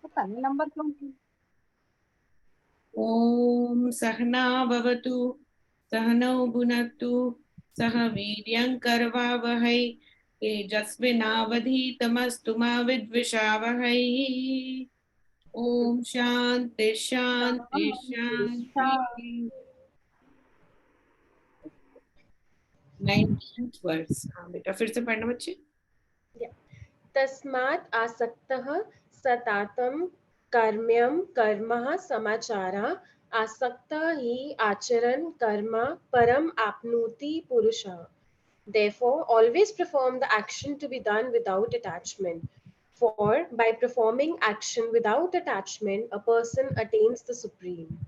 पता नहीं नंबर क्यों नहीं। ओम सहना भवतु सहनौ भुनक्तु सह वीर्यं करवावहै तेजस्विनावधीतमस्तु मा विद्विषावहै। ओम शांति शांति अच्छा। शांति। 19th verse. हाँ बेटा फिर से पढ़ना बच्चे। तस्मात् आसक्तः सतातं कर्म्यं कर्मः समाचारः आसक्तः हि आचरन् कर्म परम आपनोति पुरुषः. Therefore, always perform the action to be done without attachment. For by performing action without attachment, a person attains the supreme.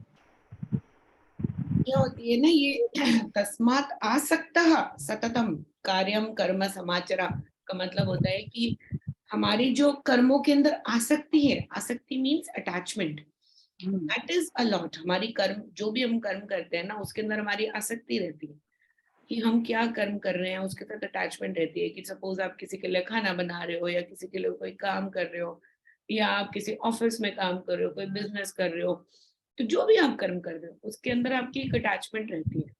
क्या होती है ना ये तस्मात् आसक्तः सततम कार्यम कर्म समाचरा का मतलब होता है कि हमारी जो कर्मों के अंदर आसक्ति है, आसक्ति means attachment, that is a lot. हमारी कर्म जो भी हम कर्म करते हैं ना उसके अंदर हमारी आसक्ति रहती है कि हम क्या कर्म कर रहे हैं, उसके साथ अटैचमेंट रहती है। कि सपोज आप किसी के लिए खाना बना रहे हो या किसी के लिए कोई काम कर रहे हो या आप किसी ऑफिस में काम कर रहे हो, कोई बिजनेस कर रहे हो, तो जो भी आप कर्म कर रहे हो उसके अंदर आपकी एक अटैचमेंट रहती है।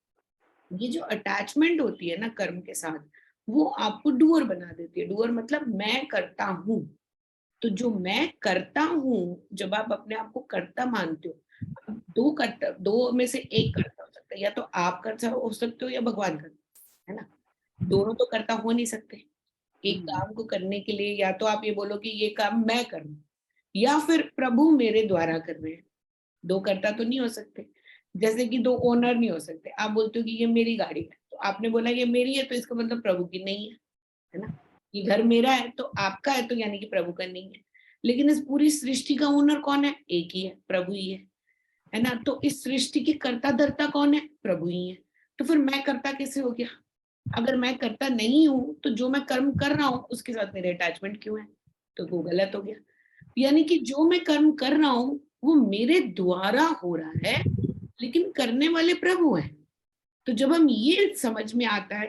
ये जो अटैचमेंट होती है ना कर्म के साथ, वो आपको डूअर बना देती है। डूअर मतलब मैं करता हूँ। तो जो मैं करता हूँ, जब आप अपने आप को कर्ता मानते हो, दो कर्ता, दो में से एक कर्ता हो सकता है, या तो आप कर्ता हो सकते हो या भगवान कर्ता, है ना। दोनों तो कर्ता हो नहीं सकते। एक काम को करने के लिए या तो आप ये बोलो कि ये काम मैं करूं, या फिर प्रभु मेरे द्वारा कर रहे हैं। दो कर्ता तो नहीं हो सकते। जैसे कि दो ओनर नहीं हो सकते। आप बोलते हो कि ये मेरी गाड़ी है, तो आपने बोला ये मेरी है तो इसका मतलब प्रभु की नहीं है ना। ये घर मेरा है तो आपका है, तो यानी कि प्रभु का नहीं है। लेकिन इस पूरी सृष्टि का ओनर कौन है? एक ही है, प्रभु ही है ना। तो इस सृष्टि की कर्ता धर्ता कौन है? प्रभु ही है। तो फिर मैं कर्ता कैसे हो गया? अगर मैं करता नहीं हूं तो जो मैं कर्म कर रहा हूं उसके साथ मेरे अटैचमेंट क्यों है? तो वो गलत हो गया। यानी कि जो मैं कर्म कर रहा हूं वो मेरे द्वारा हो रहा है, लेकिन करने वाले प्रभु हैं। तो जब हम ये समझ में आता है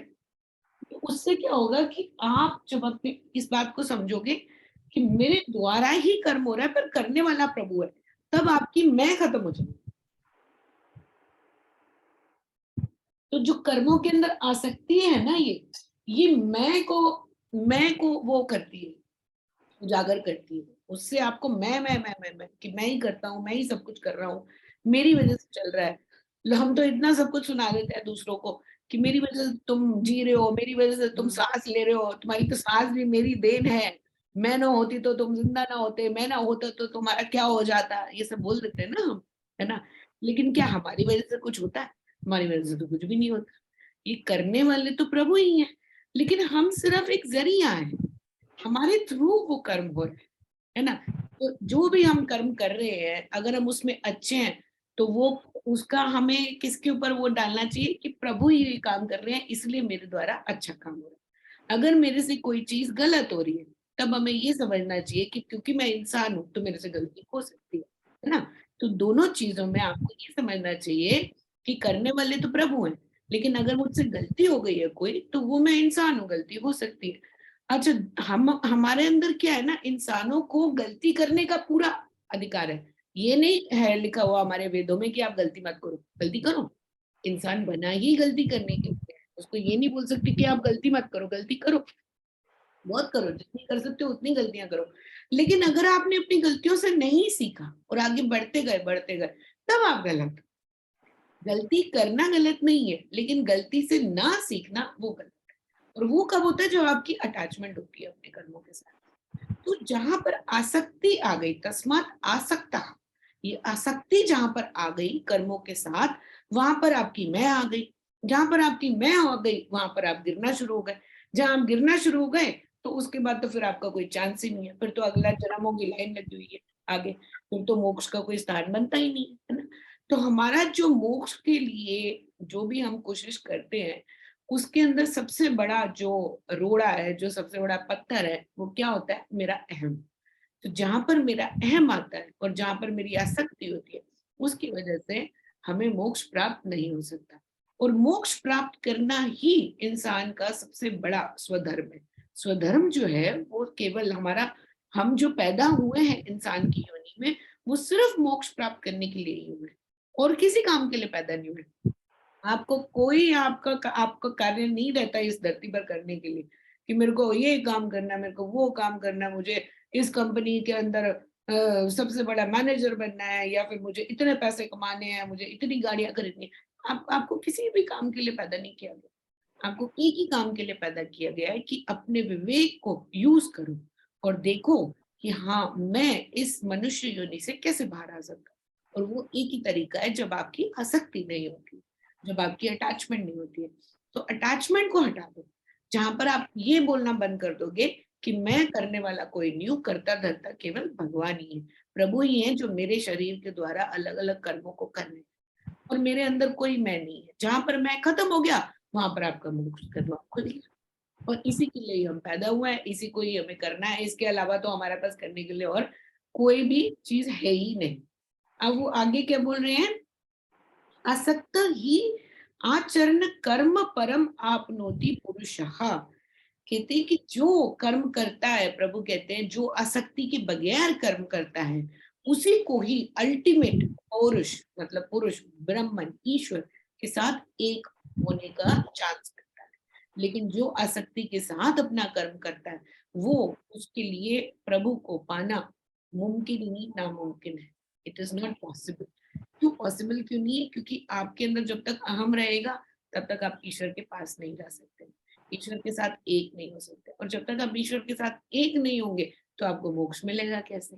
तो उससे क्या होगा कि आप जब अपने इस बात को समझोगे कि मेरे द्वारा ही कर्म हो रहा है पर करने वाला प्रभु है, तब आपकी मैं खत्म हो जाएगी। तो जो कर्मों के अंदर आसक्ति है ना, ये मैं को वो करती है, उजागर करती है। उससे आपको मैं कि मैं ही करता हूँ, मैं ही सब कुछ कर रहा हूँ, मेरी वजह से चल रहा है। हम तो इतना सब कुछ सुना देते हैं दूसरों को कि मेरी वजह से तुम जी रहे हो, मेरी वजह से तुम सांस ले रहे हो, तुम्हारी तो सांस भी मेरी देन है। मैं ना होती तो तुम जिंदा ना होते, मैं ना होता तो तुम्हारा क्या हो जाता, ये सब बोल देते हैं ना हम, है ना। लेकिन क्या हमारी वजह से कुछ होता है? हमारी वजह से तो कुछ भी नहीं होता। ये करने वाले तो प्रभु ही हैं, लेकिन हम सिर्फ एक जरिया है। हमारे थ्रू वो कर्म हो रहे हैं, है ना। तो जो भी हम कर्म कर रहे हैं अगर हम उसमें अच्छे हैं तो वो उसका हमें किसके ऊपर वो डालना चाहिए कि प्रभु ही ये काम कर रहे हैं इसलिए मेरे द्वारा अच्छा काम हो रहा है। अगर मेरे से कोई चीज गलत हो रही है तब हमें ये समझना चाहिए कि क्योंकि मैं इंसान हूं तो मेरे से गलती हो सकती है ना। तो दोनों चीजों में आपको ये समझना चाहिए कि करने वाले तो प्रभु हैं, लेकिन अगर मुझसे गलती हो गई है कोई तो वो मैं इंसान हूँ, गलती हो सकती है। अच्छा, हम हमारे अंदर क्या है ना, इंसानों को गलती करने का पूरा अधिकार है। ये नहीं है लिखा हुआ हमारे वेदों में कि आप गलती मत करो। गलती करो, इंसान बना ही गलती करने के लिए। उसको ये नहीं बोल सकते कि आप गलती मत करो, गलती करो, बहुत करो, जितनी कर सकते हो उतनी गलतियां करो। लेकिन अगर आपने अपनी गलतियों से नहीं सीखा और आगे बढ़ते गए तब आप गलत। गलती करना गलत नहीं है, लेकिन गलती से ना सीखना वो गलत। और वो कब होता है? जब आपकी अटैचमेंट होती है अपने कर्मों के साथ। तो जहां पर आसक्ति आ गई, तस्मात आसक्ता, ये आसक्ति जहां पर आ गई कर्मों के साथ, वहां पर आपकी मैं आ गई। जहां पर आपकी मैं आ गई वहां पर आप गिरना शुरू हो गए। जहां आप गिरना शुरू हो गए तो उसके बाद तो फिर आपका कोई चांस ही नहीं है। फिर तो अगला जन्म होगी लाइन लगी हुई है आगे। फिर तो मोक्ष का कोई स्थान बनता ही नहीं है ना। तो हमारा जो मोक्ष के लिए जो भी हम कोशिश करते हैं उसके अंदर सबसे बड़ा जो रोड़ा है, जो सबसे बड़ा पत्थर है, वो क्या होता है? मेरा अहम। तो जहां पर मेरा अहम आता है और जहां पर मेरी आसक्ति होती है उसकी वजह से हमें मोक्ष प्राप्त नहीं हो सकता। और मोक्ष प्राप्त करना ही इंसान का सबसे बड़ा स्वधर्म है। स्वधर्म जो है वो केवल हमारा हम जो पैदा हुए हैं इंसान की योनि में, वो सिर्फ मोक्ष प्राप्त करने के लिए ही हुए, और किसी काम के लिए पैदा नहीं हुए। आपको कोई आपका कार्य नहीं रहता इस धरती पर करने के लिए कि मेरे को ये काम करना है, मेरे को वो काम करना है, मुझे इस कंपनी के अंदर सबसे बड़ा मैनेजर बनना है, या फिर मुझे इतने पैसे कमाने हैं, मुझे इतनी गाड़ियां खरीदनी है। आपको किसी भी काम के लिए पैदा नहीं किया गया। आपको एक ही काम के लिए पैदा किया गया है कि अपने विवेक को यूज करो और देखो कि हाँ, मैं इस मनुष्य योनि से कैसे बाहर आ सकता हूँ। और वो एक ही तरीका है जब आपकी आसक्ति नहीं होती, जब आपकी अटैचमेंट नहीं होती है। तो अटैचमेंट को हटा दो। जहां पर आप ये बोलना बंद कर दोगे कि मैं करने वाला कोई नहीं हूँ, करता धरता केवल भगवान ही है, प्रभु ही है जो मेरे शरीर के द्वारा अलग अलग कर्मों को कर रहे हैं, और मेरे अंदर कोई मैं नहीं है। जहां पर मैं खत्म हो गया, वहां पर आपका मोक्ष का द्वार खुल गया। और इसी के लिए हम पैदा हुए हैं, इसी को ही हमें करना है। इसके अलावा तो हमारे पास करने के लिए और कोई भी चीज है ही नहीं। अब वो आगे क्या बोल रहे हैं, असक्त ही आचरण कर्म परम आपनोति पुरुषः। कहते हैं कि जो कर्म करता है, प्रभु कहते हैं जो आसक्ति के बगैर कर्म करता है, उसी को ही अल्टीमेट पुरुष, मतलब पुरुष ब्रह्मन ईश्वर के साथ एक होने का चांस करता है। लेकिन जो आसक्ति के साथ अपना कर्म करता है, वो उसके लिए प्रभु को पाना मुमकिन ही नहीं, नामुमकिन है। It is not possible. क्यों पॉसिबल क्यों नहीं है? क्योंकि आपके अंदर जब तक अहम रहेगा, तब तक आप ईश्वर के पास नहीं जा सकते, ईश्वर के साथ एक नहीं हो सकते। और जब तक आप ईश्वर के साथ एक नहीं होंगे, तो आपको मोक्ष मिलेगा कैसे?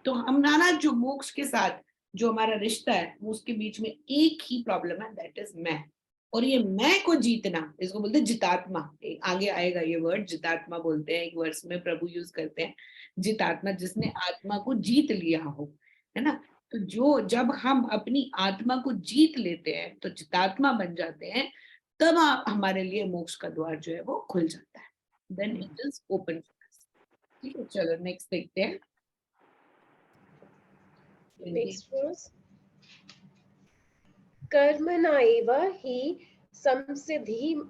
तो हमारा जो मोक्ष के साथ जो हमारा रिश्ता है, उसके बीच में एक ही प्रॉब्लम है, दैट इज मैं। और ये मैं को जीतना, इसको बोलते हैं जितात्मा। आगे आएगा ये वर्ड, जितात्मा बोलते हैं, एक वर्ष में प्रभु यूज करते हैं जितात्मा, जिसने आत्मा को जीत लिया हो, है ना। तो जब हम अपनी आत्मा को जीत लेते हैं, तो जितात्मा बन जाते हैं, तब हमारे लिए मोक्ष का द्वार जो है वो खुल जाता है। Then it is open. ठीक है, चलो नेक्स्ट देखते हैं। Next verse. कर्मणा एव हि संसिद्धिम्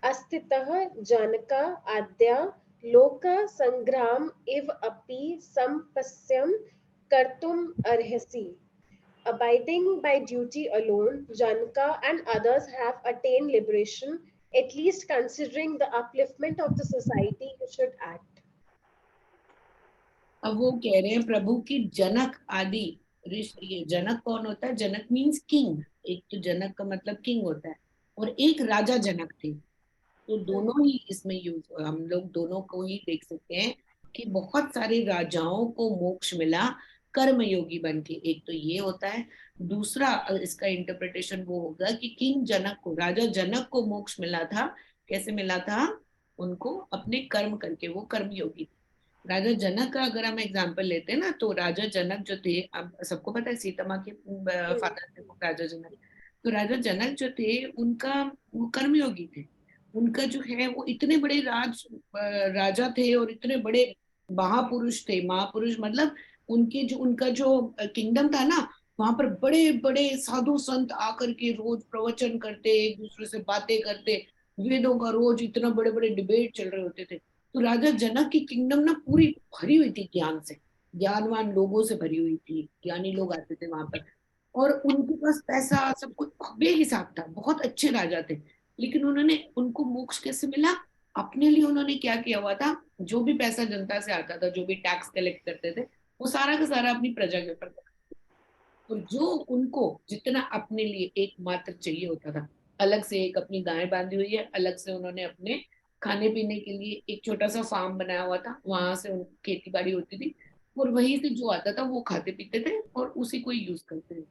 अस्तितः जनक आद्या लोक संग्राम इव अपि संपस्यं कर्तुम् अर्हसि. Abiding by duty alone, Janaka and others have attained liberation. At least considering the upliftment of the society, you should act. अब वो कह रहे हैं प्रभु की जनक आदि ऋषि। ये जनक कौन होता है? जनक मीन्स किंग। एक तो जनक का मतलब किंग होता है, और एक राजा जनक थे। तो दोनों ही इसमें यूज, हम लोग दोनों को ही देख सकते हैं कि बहुत सारे राजाओं को मोक्ष मिला कर्म योगी बन के। एक तो ये होता है। दूसरा इसका इंटरप्रिटेशन वो होगा कि किंग जनक को, राजा जनक को मोक्ष मिला था। कैसे मिला था? उनको अपने कर्म करके, वो कर्म योगी थे। राजा जनक का अगर हम एग्जाम्पल लेते हैं ना, तो राजा जनक जो थे, अब सबको पता है सीता माँ के फादर थे राजा जनक। तो राजा जनक जो थे, उनका वो कर्मयोगी थे। उनका जो है वो इतने बड़े राजा थे, और इतने बड़े महापुरुष थे। महापुरुष मतलब उनका जो किंगडम था ना, वहां पर बड़े बड़े साधु संत आकर के रोज प्रवचन करते, एक दूसरे से बातें करते, वेदों का रोज इतना बड़े बड़े डिबेट चल रहे होते थे। तो राजा जनक की किंगडम ना पूरी भरी हुई थी ज्ञान से, ज्ञानवान लोगों से भरी हुई थी, ज्ञानी लोग आते थे वहां पर। और उनके पास पैसा सब कुछ बेहिसाब था, बहुत अच्छे राजा थे। लेकिन उनको मोक्ष कैसे मिला? अपने लिए उन्होंने क्या किया हुआ था? जो भी पैसा जनता से आता था, जो भी टैक्स कलेक्ट करते थे, वो सारा का सारा अपनी प्रजा के ऊपर। और जो उनको जितना अपने लिए एकमात्र चाहिए होता था, अलग से एक अपनी गाय बांधी हुई है, अलग से उन्होंने अपने खाने पीने के लिए एक छोटा सा फार्म बनाया हुआ था, वहां से उनकी खेती बाड़ी होती थी, और वहीं से जो आता था वो खाते पीते थे और उसी को यूज करते थे।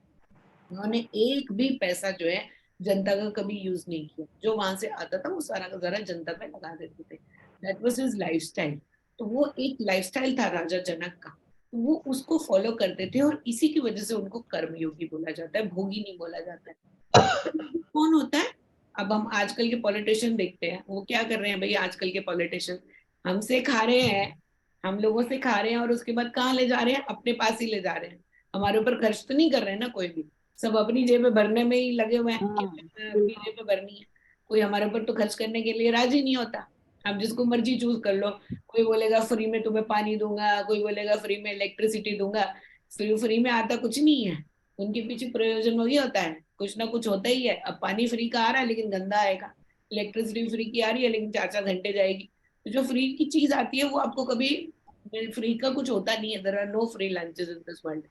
उन्होंने एक भी पैसा जो है जनता का कभी यूज नहीं किया। जो वहां से आता था वो सारा का सारा जनता पे लगा देते थे। That was his lifestyle. तो वो एक लाइफस्टाइल था राजा जनक का, तो वो उसको फॉलो करते थे, और इसी की वजह से उनको कर्मयोगी बोला जाता है, भोगी नहीं बोला जाता है। कौन होता है? अब हम आजकल के पॉलिटिशियन देखते हैं, वो क्या कर रहे हैं भाई? आजकल के पॉलिटिशियन हमसे खा रहे हैं, हम लोगों से खा रहे हैं, और उसके बाद कहाँ ले जा रहे हैं? अपने पास ही ले जा रहे हैं। हमारे ऊपर खर्च तो नहीं कर रहे हैं ना कोई भी, सब अपनी जेब में भरने में ही लगे हुए हैं कि अपनी जेब में भरनी है। कोई हमारे ऊपर तो खर्च करने के लिए राजी नहीं होता। आप जिसको मर्जी चूज कर लो। कोई बोलेगा फ्री में तुम्हें पानी दूंगा, कोई बोलेगा फ्री में इलेक्ट्रिसिटी दूंगा। फ्री में आता कुछ नहीं है, उनके पीछे प्रयोजन वही होता है, कुछ ना कुछ होता ही है। अब पानी फ्री का आ रहा है लेकिन गंदा आएगा, इलेक्ट्रिसिटी फ्री की आ रही है लेकिन 4-4 घंटे जाएगी। तो जो फ्री की चीज आती है वो आपको कभी, फ्री का कुछ होता नहीं है, there are no free lunches in this world.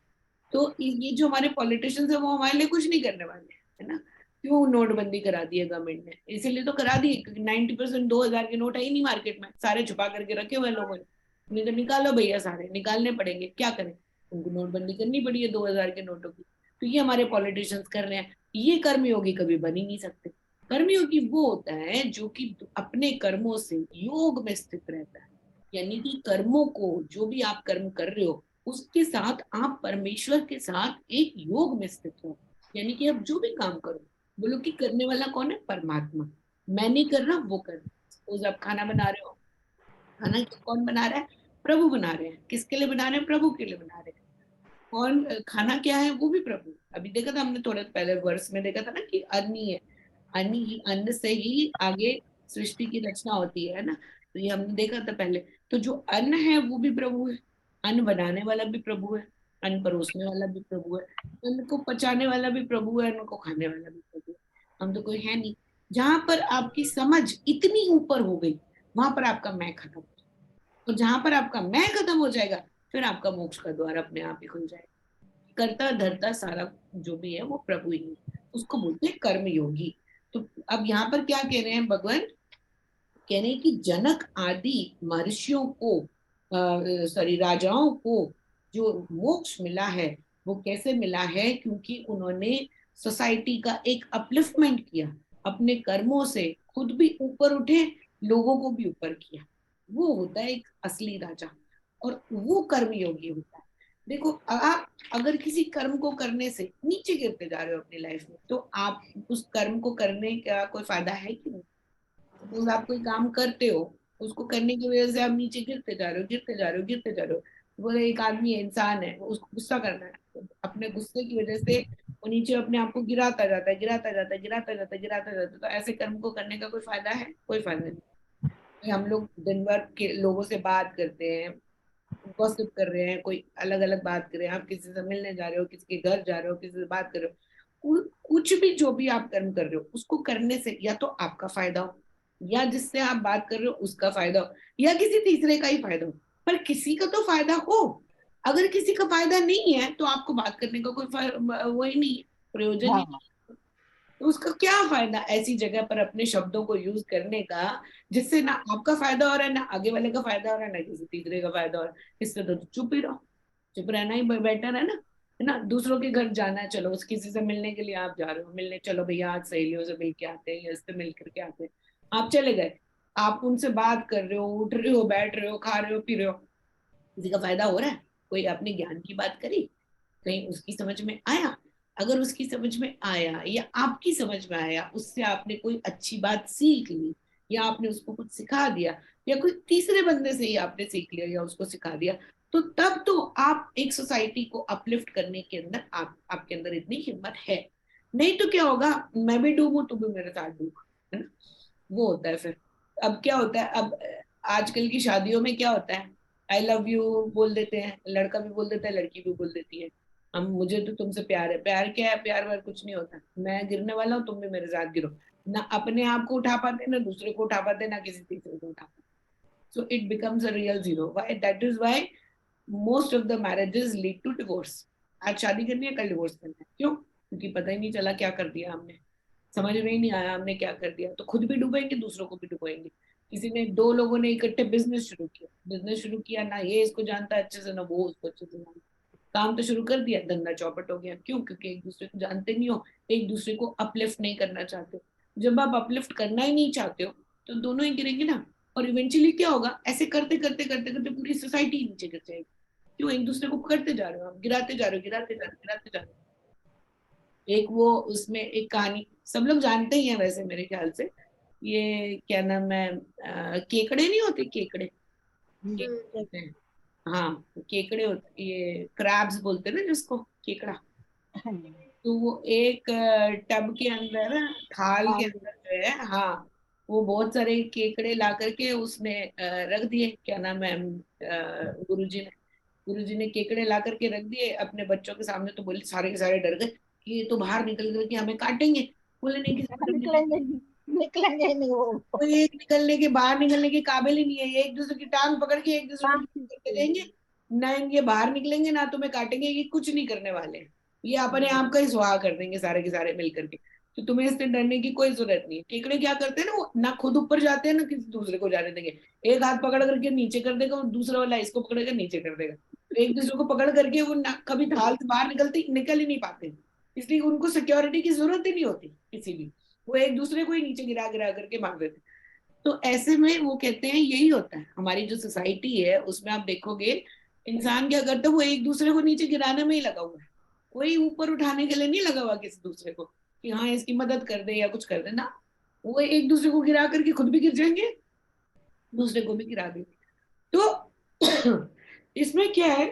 तो ये जो हमारे पॉलिटिशियंस है वो हमारे लिए कुछ नहीं करने वाले हैं, है ना। क्यों नोटबंदी करा दी है गवर्नमेंट ने, इसीलिए तो करा दी। 90% 2000 के नोट है ही नहीं मार्केट में, सारे छुपा करके रखे हुए हैं लोगों ने। नहीं तो निकालो भैया, सारे निकालने पड़ेंगे, क्या करें, उनको नोटबंदी करनी पड़ी है 2000 के नोटों की। तो ये हमारे पॉलिटिशियंस कर रहे हैं। ये कर्मयोगी कभी बन ही नहीं सकते। कर्मयोगी वो होता है जो कि अपने कर्मों से योग में स्थित रहता है। यानी कि कर्मों को, जो भी आप कर्म कर रहे हो उसके साथ आप परमेश्वर के साथ एक योग में स्थित हो। यानी कि आप जो भी काम करो, बोलो कि करने वाला कौन है, परमात्मा। मैं नहीं कर रहा, वो कर रहा है। सपोज आप खाना बना रहे हो, खाना कौन बना रहा है, प्रभु बना रहे हैं। किसके लिए बना रहे हैं, प्रभु के लिए बना रहे हैं। कौन, खाना क्या है, वो भी प्रभु। अभी देखा था हमने थोड़े पहले वर्ष में देखा था ना कि अन्न ही है, अन्न ही, अन्न से ही आगे सृष्टि की रचना होती है ना। तो ये हमने देखा था पहले। तो जो अन्न है वो भी प्रभु है, अन्न बनाने वाला भी प्रभु है, अन्न परोसने वाला भी प्रभु है, अन्न को पचाने वाला भी प्रभु है, अन्न को खाने वाला भी प्रभु है। हम तो कोई है नहीं। जहां पर आपकी समझ इतनी ऊपर हो गई, वहां पर आपका मैं खत्म, और जहां पर आपका मैं खत्म हो जाएगा फिर आपका मोक्ष का द्वार अपने आप ही खुल जाएगा। करता धरता सारा जो भी है वो प्रभु ही है, उसको बोलते हैं कर्म योगी। तो अब यहाँ पर क्या कह रहे हैं भगवान, कह रहे हैं कि जनक आदि महर्षियों को, सॉरी राजाओं को जो मोक्ष मिला है वो कैसे मिला है, क्योंकि उन्होंने सोसाइटी का एक अपलिफ्टमेंट किया, अपने कर्मों से खुद भी ऊपर उठे, लोगों को भी ऊपर किया। वो होता है एक असली राजा, और वो कर्म योगी होता है। देखो आप अगर किसी कर्म को करने से नीचे गिरते जा रहे हो अपनी लाइफ में, तो आप उस कर्म को करने का कोई फायदा है कि नहीं। सपोज आप कोई काम करते हो, उसको करने की वजह से आप नीचे गिरते जा रहे हो, गिरते जा रहे हो, गिरते जा रहे हो। बोले एक आदमी है, इंसान है, उसको गुस्सा करना है, तो अपने गुस्से की वजह से वो नीचे अपने आप को गिराता जाता है, गिराता जाता है, गिराता जाता है, गिराता जाता है। तो ऐसे कर्म को करने का कोई फायदा है, कोई फायदा नहीं। हम लोग दिन भर के लोगों से बात करते हैं, गॉसिप कर रहे हैं, कोई अलग अलग बात कर रहे हैं, आप किसी से मिलने जा रहे हो, किसी के घर जा रहे हो, किसी से बात कर रहे हो, कुछ भी जो भी आप कर्म कर रहे हो उसको करने से या तो आपका फायदा हो, या जिससे आप बात कर रहे हो उसका फायदा हो, या किसी तीसरे का ही फायदा हो, पर किसी का तो फायदा हो। अगर किसी का फायदा नहीं है तो आपको बात करने का कोई वो ही नहीं है, प्रयोजन ही हाँ, तो उसका क्या फायदा ऐसी जगह पर अपने शब्दों को यूज करने का, जिससे ना आपका फायदा हो रहा है, ना आगे वाले का फायदा हो रहा है, ना किसी तीसरे का फायदा हो रहा है। इससे तो चुप ही रहो, चुप रहना ही बेटर है ना। दूसरों के घर जाना है, चलो उस किसी से मिलने के लिए आप जा रहे हो, मिलने चलो भैया आज सहेलियों से मिल के आते हैं या इससे मिल करके आते हैं, आप चले गए, आप उनसे बात कर रहे हो, उठ रहे हो, बैठ रहे हो, खा रहे हो, पी रहे हो, किसी का फायदा हो रहा है, कोई अपने ज्ञान की बात करी, कहीं उसकी समझ में आया, अगर उसकी समझ में आया या आपकी समझ में आया, उससे आपने कोई अच्छी बात सीख ली, या आपने उसको कुछ सिखा दिया, या कोई तीसरे बंदे से ही आपने सीख लिया या उसको सिखा दिया, तो तब तो आप एक सोसाइटी को अपलिफ्ट करने के अंदर आपके अंदर इतनी हिम्मत है। नहीं तो क्या होगा, मैं भी डूबू तू भी मेरे साथ डूब, है ना। वो होता है फिर। अब क्या होता है, अब आजकल की शादियों में क्या होता है, आई लव यू बोल देते हैं, लड़का भी बोल देता है, लड़की भी बोल देती है, हम मुझे तो तुमसे प्यार है। प्यार क्या है, प्यार वार कुछ नहीं होता, मैं गिरने वाला हूँ तुम भी मेरे साथ गिरो। ना अपने आप को उठा पाते, ना दूसरे को उठा पाते, ना किसी तीसरे को उठा पाते। So it becomes a real zero. Why, that is why most of the marriages lead to divorce. आज शादी करनी है, कल डिवोर्स करना है, क्यों, क्योंकि पता ही नहीं चला क्या कर दिया हमने, समझ में ही नहीं आया हमने क्या कर दिया। तो खुद भी डूबेंगे, दूसरों को भी डूबेंगे। किसी ने, दो लोगों ने इकट्ठे बिजनेस शुरू किया, बिजनेस शुरू किया, ना ये इसको जानता है अच्छे से, ना वो उसको अच्छे से जानता, काम तो शुरू कर दिया, धंधा चौपट हो गया। क्यों, क्योंकि एक दूसरे को जानते नहीं हो, एक दूसरे को अपलिफ्ट नहीं करना चाहते हो। जब आप अपलिफ्ट करना ही नहीं चाहते हो तो दोनों ही गिरेंगे ना। और इवेंचुअली क्या होगा, ऐसे करते करते करते करते पूरी सोसाइटी नीचे गिर जाएगी। क्यों, एक दूसरे को पकड़ते जा रहे हो आप, गिराते जा रहे हो, गिराते जा रहे हो, गिराते जा रहे हो। एक वो उसमें एक कहानी सब लोग जानते ही हैं वैसे मेरे ख्याल से, ये क्या नाम है, केकड़े नहीं होते, केकड़े, केकड़े होते हैं। हाँ, केकड़े होते, ये क्रैब्स बोलते हैं ना जिसको, केकड़ा। तो वो एक टब के अंदर, थाल के हाँ, अंदर जो है, हाँ, वो बहुत सारे केकड़े ला करके उसने रख दिए, क्या नाम है, गुरुजी ने केकड़े ला करके रख दिए अपने बच्चों के सामने। तो बोले, सारे के सारे डर गए कि ये तो बाहर निकल करके हमें काटेंगे। बोले नहीं, किसी को डरने निकलेंगे नहीं, निकलेंगे नहीं वो। कोई एक निकलने के, बाहर निकलने के काबिल ही नहीं है। ये एक दूसरे की टांग पकड़ के एक दूसरे को हाँ, करके देंगे, ना ये बाहर निकलेंगे ना तुम्हें काटेंगे, ये कुछ नहीं करने वाले हैं। ये अपने आप का ही सुहा कर देंगे सारे के सारे मिल करके। तो तुम्हें इससे डरने की कोई जरूरत नहीं है। केकड़े क्या करते हैं ना, वो ना खुद ऊपर जाते हैं ना किसी दूसरे को जाने देंगे। एक हाथ पकड़ करके नीचे कर देगा और दूसरा वाला इसको पकड़ेगा नीचे कर देगा। तो एक दूसरे को पकड़ करके वो ना कभी ढाल से बाहर निकल ही नहीं पाते। इसलिए उनको सिक्योरिटी की जरूरत ही नहीं होती किसी भी। वो एक दूसरे को ही नीचे गिरा गिरा करके मार देते। तो ऐसे में वो कहते हैं यही होता है हमारी जो सोसाइटी है, उसमें आप देखोगे इंसान क्या करता है, वो एक दूसरे को नीचे गिराने में ही लगा हुआ है। कोई ऊपर उठाने के लिए नहीं लगा हुआ किसी दूसरे को कि हाँ इसकी मदद कर दे या कुछ कर दे ना। वो एक दूसरे को गिरा करके खुद भी गिर जाएंगे, दूसरे को भी गिरा देंगे। तो इसमें क्या है,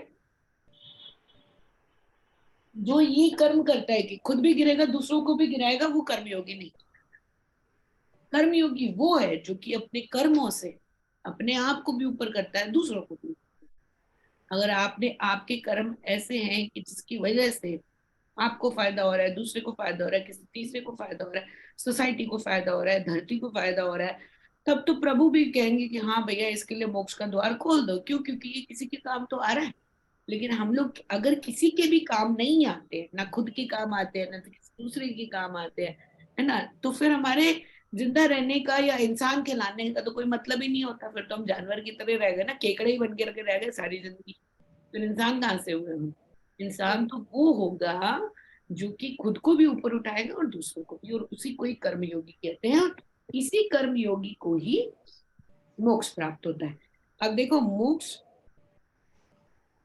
जो ये कर्म करता है कि खुद भी गिरेगा दूसरों को भी गिराएगा, वो कर्मयोगी नहीं। कर्मयोगी वो है जो कि अपने कर्मों से अपने आप को भी ऊपर करता है, दूसरों को भी। अगर आपने, आपके कर्म ऐसे हैं कि जिसकी वजह से आपको फायदा हो रहा है, दूसरे को फायदा हो रहा है, किसी तीसरे को फायदा हो रहा है, सोसाइटी को फायदा हो रहा है, धरती को फायदा हो रहा है, तब तो प्रभु भी कहेंगे कि हाँ भैया इसके लिए मोक्ष का द्वार खोल दो। क्यों? क्योंकि ये किसी के काम तो आ रहा है। लेकिन हम लोग अगर किसी के भी काम नहीं आते, ना खुद के काम आते हैं ना तो किसी दूसरे के काम आते हैं, है ना, तो फिर हमारे जिंदा रहने का या इंसान कहलाने का तो कोई मतलब ही नहीं होता। फिर तो हम जानवर की तरह रह गए ना, केकड़े ही बन के रह गए सारी जिंदगी। फिर इंसान कहाँ से हुए हम? इंसान तो वो होगा जो कि खुद को भी ऊपर उठाएगा और दूसरों को भी, और उसी को ही कर्मयोगी कहते हैं। और इसी कर्मयोगी को ही मोक्ष प्राप्त होता है। अब देखो मोक्ष,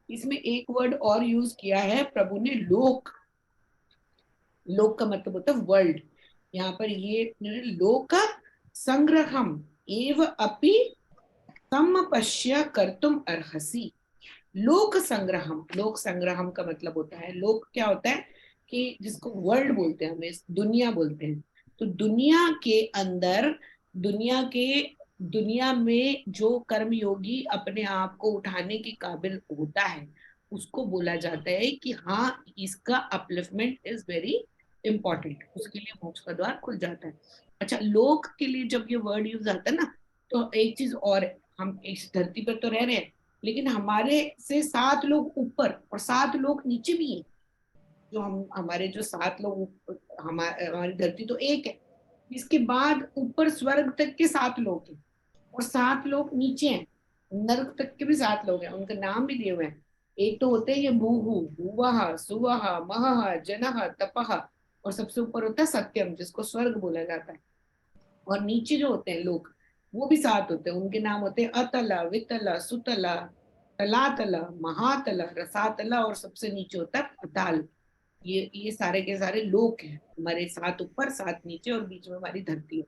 इसमें एक वर्ड और यूज किया है प्रभु ने, लोक। लोक का मतलब होता है वर्ल्ड। यहाँ पर ये लोक संग्रहम एव अपि सम्पश्य कर्तुम अर्हसि। लोक संग्रहम, लोक संग्रहम का मतलब होता है, लोक क्या होता है कि जिसको वर्ल्ड बोलते हैं, हमें दुनिया बोलते हैं। तो दुनिया के अंदर, दुनिया के, दुनिया में जो कर्मयोगी अपने आप को उठाने के काबिल होता है, उसको बोला जाता है कि हाँ इसका अपलिफ्टमेंट इज वेरी इंपॉर्टेंट, उसके लिए मोक्ष का द्वार खुल जाता है। अच्छा, लोक के लिए जब ये वर्ड यूज आता है ना, तो एक चीज और है, हम इस धरती पर तो रह रहे हैं, लेकिन हमारे से 7 लोग ऊपर और 7 लोग नीचे भी हैं। जो हम, हमारे जो 7 लोग हमारी धरती तो एक है, इसके बाद ऊपर स्वर्ग तक के 7 लोग हैं और 7 लोग नीचे हैं, नरक तक के भी 7 लोग हैं, उनके नाम भी दिए हुए हैं। एक तो होते हैं ये भूहु, भुवः, सुवः, महः, जनः, तपः, और सबसे ऊपर होता है सत्यम, जिसको स्वर्ग बोला जाता है। और नीचे जो होते हैं लोग, वो भी 7 होते हैं, उनके नाम होते हैं अतला, वितला, सुतला, तलातला, महातला, रसातला, और सबसे नीचे होता है पाताल। ये सारे के सारे लोक हैं हमारे, 7 ऊपर 7 नीचे और बीच में हमारी धरती है।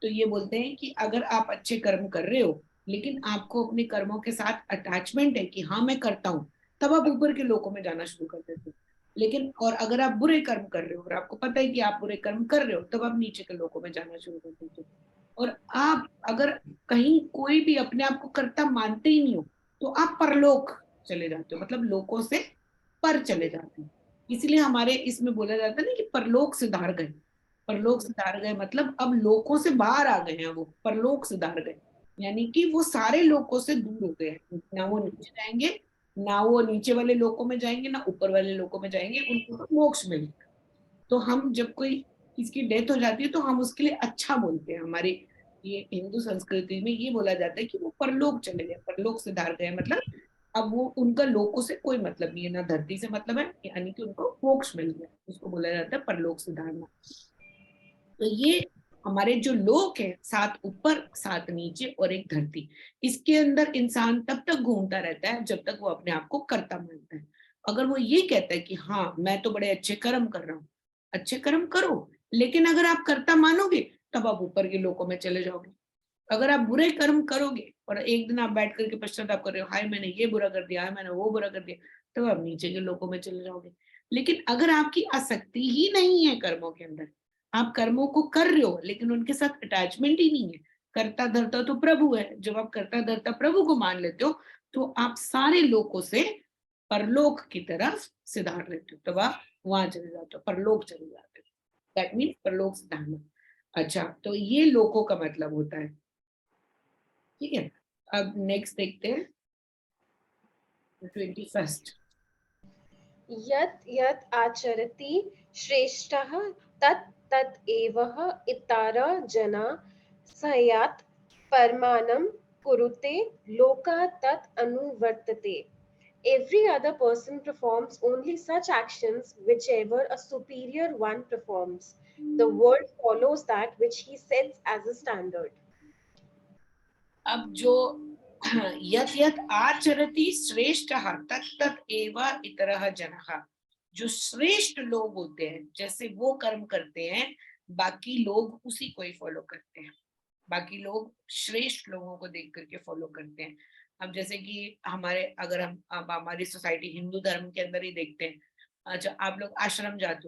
तो ये बोलते हैं कि अगर आप अच्छे कर्म कर रहे हो, लेकिन आपको अपने कर्मों के साथ अटैचमेंट है कि हाँ मैं करता हूँ, तब आप ऊपर के लोकों में जाना शुरू कर देते हो। लेकिन और अगर आप बुरे कर्म कर रहे हो और आपको पता है कि आप बुरे कर्म कर रहे हो, तब आप नीचे के लोकों में जाना शुरू कर देते हो। और आप अगर कहीं कोई भी अपने आप को कर्ता मानते ही नहीं हो, तो आप परलोक चले जाते हो, मतलब लोकों से पर चले जाते हो। इसलिए हमारे इसमें बोला जाता है ना कि परलोक सिधार गए। परलोक सिधार गए मतलब अब लोकों से बाहर आ गए हैं, वो परलोक सिधार गए, यानी कि वो सारे लोकों से दूर हो गए हैं। ना वो नीचे जाएंगे, ना वो नीचे वाले लोकों में जाएंगे, ना ऊपर वाले लोकों में जाएंगे, उनको तो मोक्ष मिलेगा। तो हम जब कोई किसकी डेथ हो जाती है तो हम उसके लिए अच्छा बोलते हैं। हमारे ये हिंदू संस्कृति में ये बोला जाता है कि वो परलोक चले गए, परलोक सिधार गए, मतलब अब वो उनका लोकों से कोई मतलब नहीं है, ना धरती से मतलब है, यानी कि उनको मोक्ष मिल गया, उसको बोला जाता है परलोक सिधारना। तो ये हमारे जो लोक है, 7 ऊपर 7 नीचे और एक धरती, इसके अंदर इंसान तब तक घूमता रहता है जब तक वो अपने आप को कर्ता मानता है। अगर वो ये कहता है कि हाँ मैं तो बड़े अच्छे कर्म कर रहा हूँ, अच्छे कर्म करो, लेकिन अगर आप कर्ता मानोगे तब आप ऊपर के लोकों में चले जाओगे। अगर आप बुरे कर्म करोगे और एक दिन आप बैठ करके पश्चाताप कर रहे हो, हाय मैंने ये बुरा कर दिया, हाय मैंने वो बुरा कर दिया, तब आप नीचे के लोकों में चले जाओगे। लेकिन अगर आपकी आसक्ति ही नहीं है कर्मों के अंदर, आप कर्मों को कर रहे हो लेकिन उनके साथ अटैचमेंट ही नहीं है। करता धरता तो प्रभु है। जब आप करता धरता प्रभु को मान लेते हो तो आप सारे लोगों से परलोक की तरफ सिधार लेते हो, तब आप वहां चले जाते हो, परलोक चले जाते हो। दैट मीन्स परलोक सिधारना। अच्छा, तो ये लोकों का मतलब होता है। ठीक है, अब नेक्स्ट देखते हैं 21st। यत् यत् आचरति श्रेष्ठः तत् तत् एव इतरः जनाः स्यात् परमानं कुरुते लोकः तत् अनुवर्तते. Every other person performs only such actions whichever a superior one performs. The world follows that which he sets as a standard. अब जो यत यत आचरति श्रेष्ठः तत् तत् एव इतरः जनः, जो श्रेष्ठ लोग होते हैं जैसे वो कर्म करते हैं बाकी लोग उसी को ही फॉलो करते हैं। बाकी लोग श्रेष्ठ लोगों को देख करके फॉलो करते हैं। अब जैसे कि हमारे, अगर हम अब हमारी सोसाइटी हिंदू धर्म के अंदर ही देखते हैं। अच्छा, आप लोग आश्रम जाते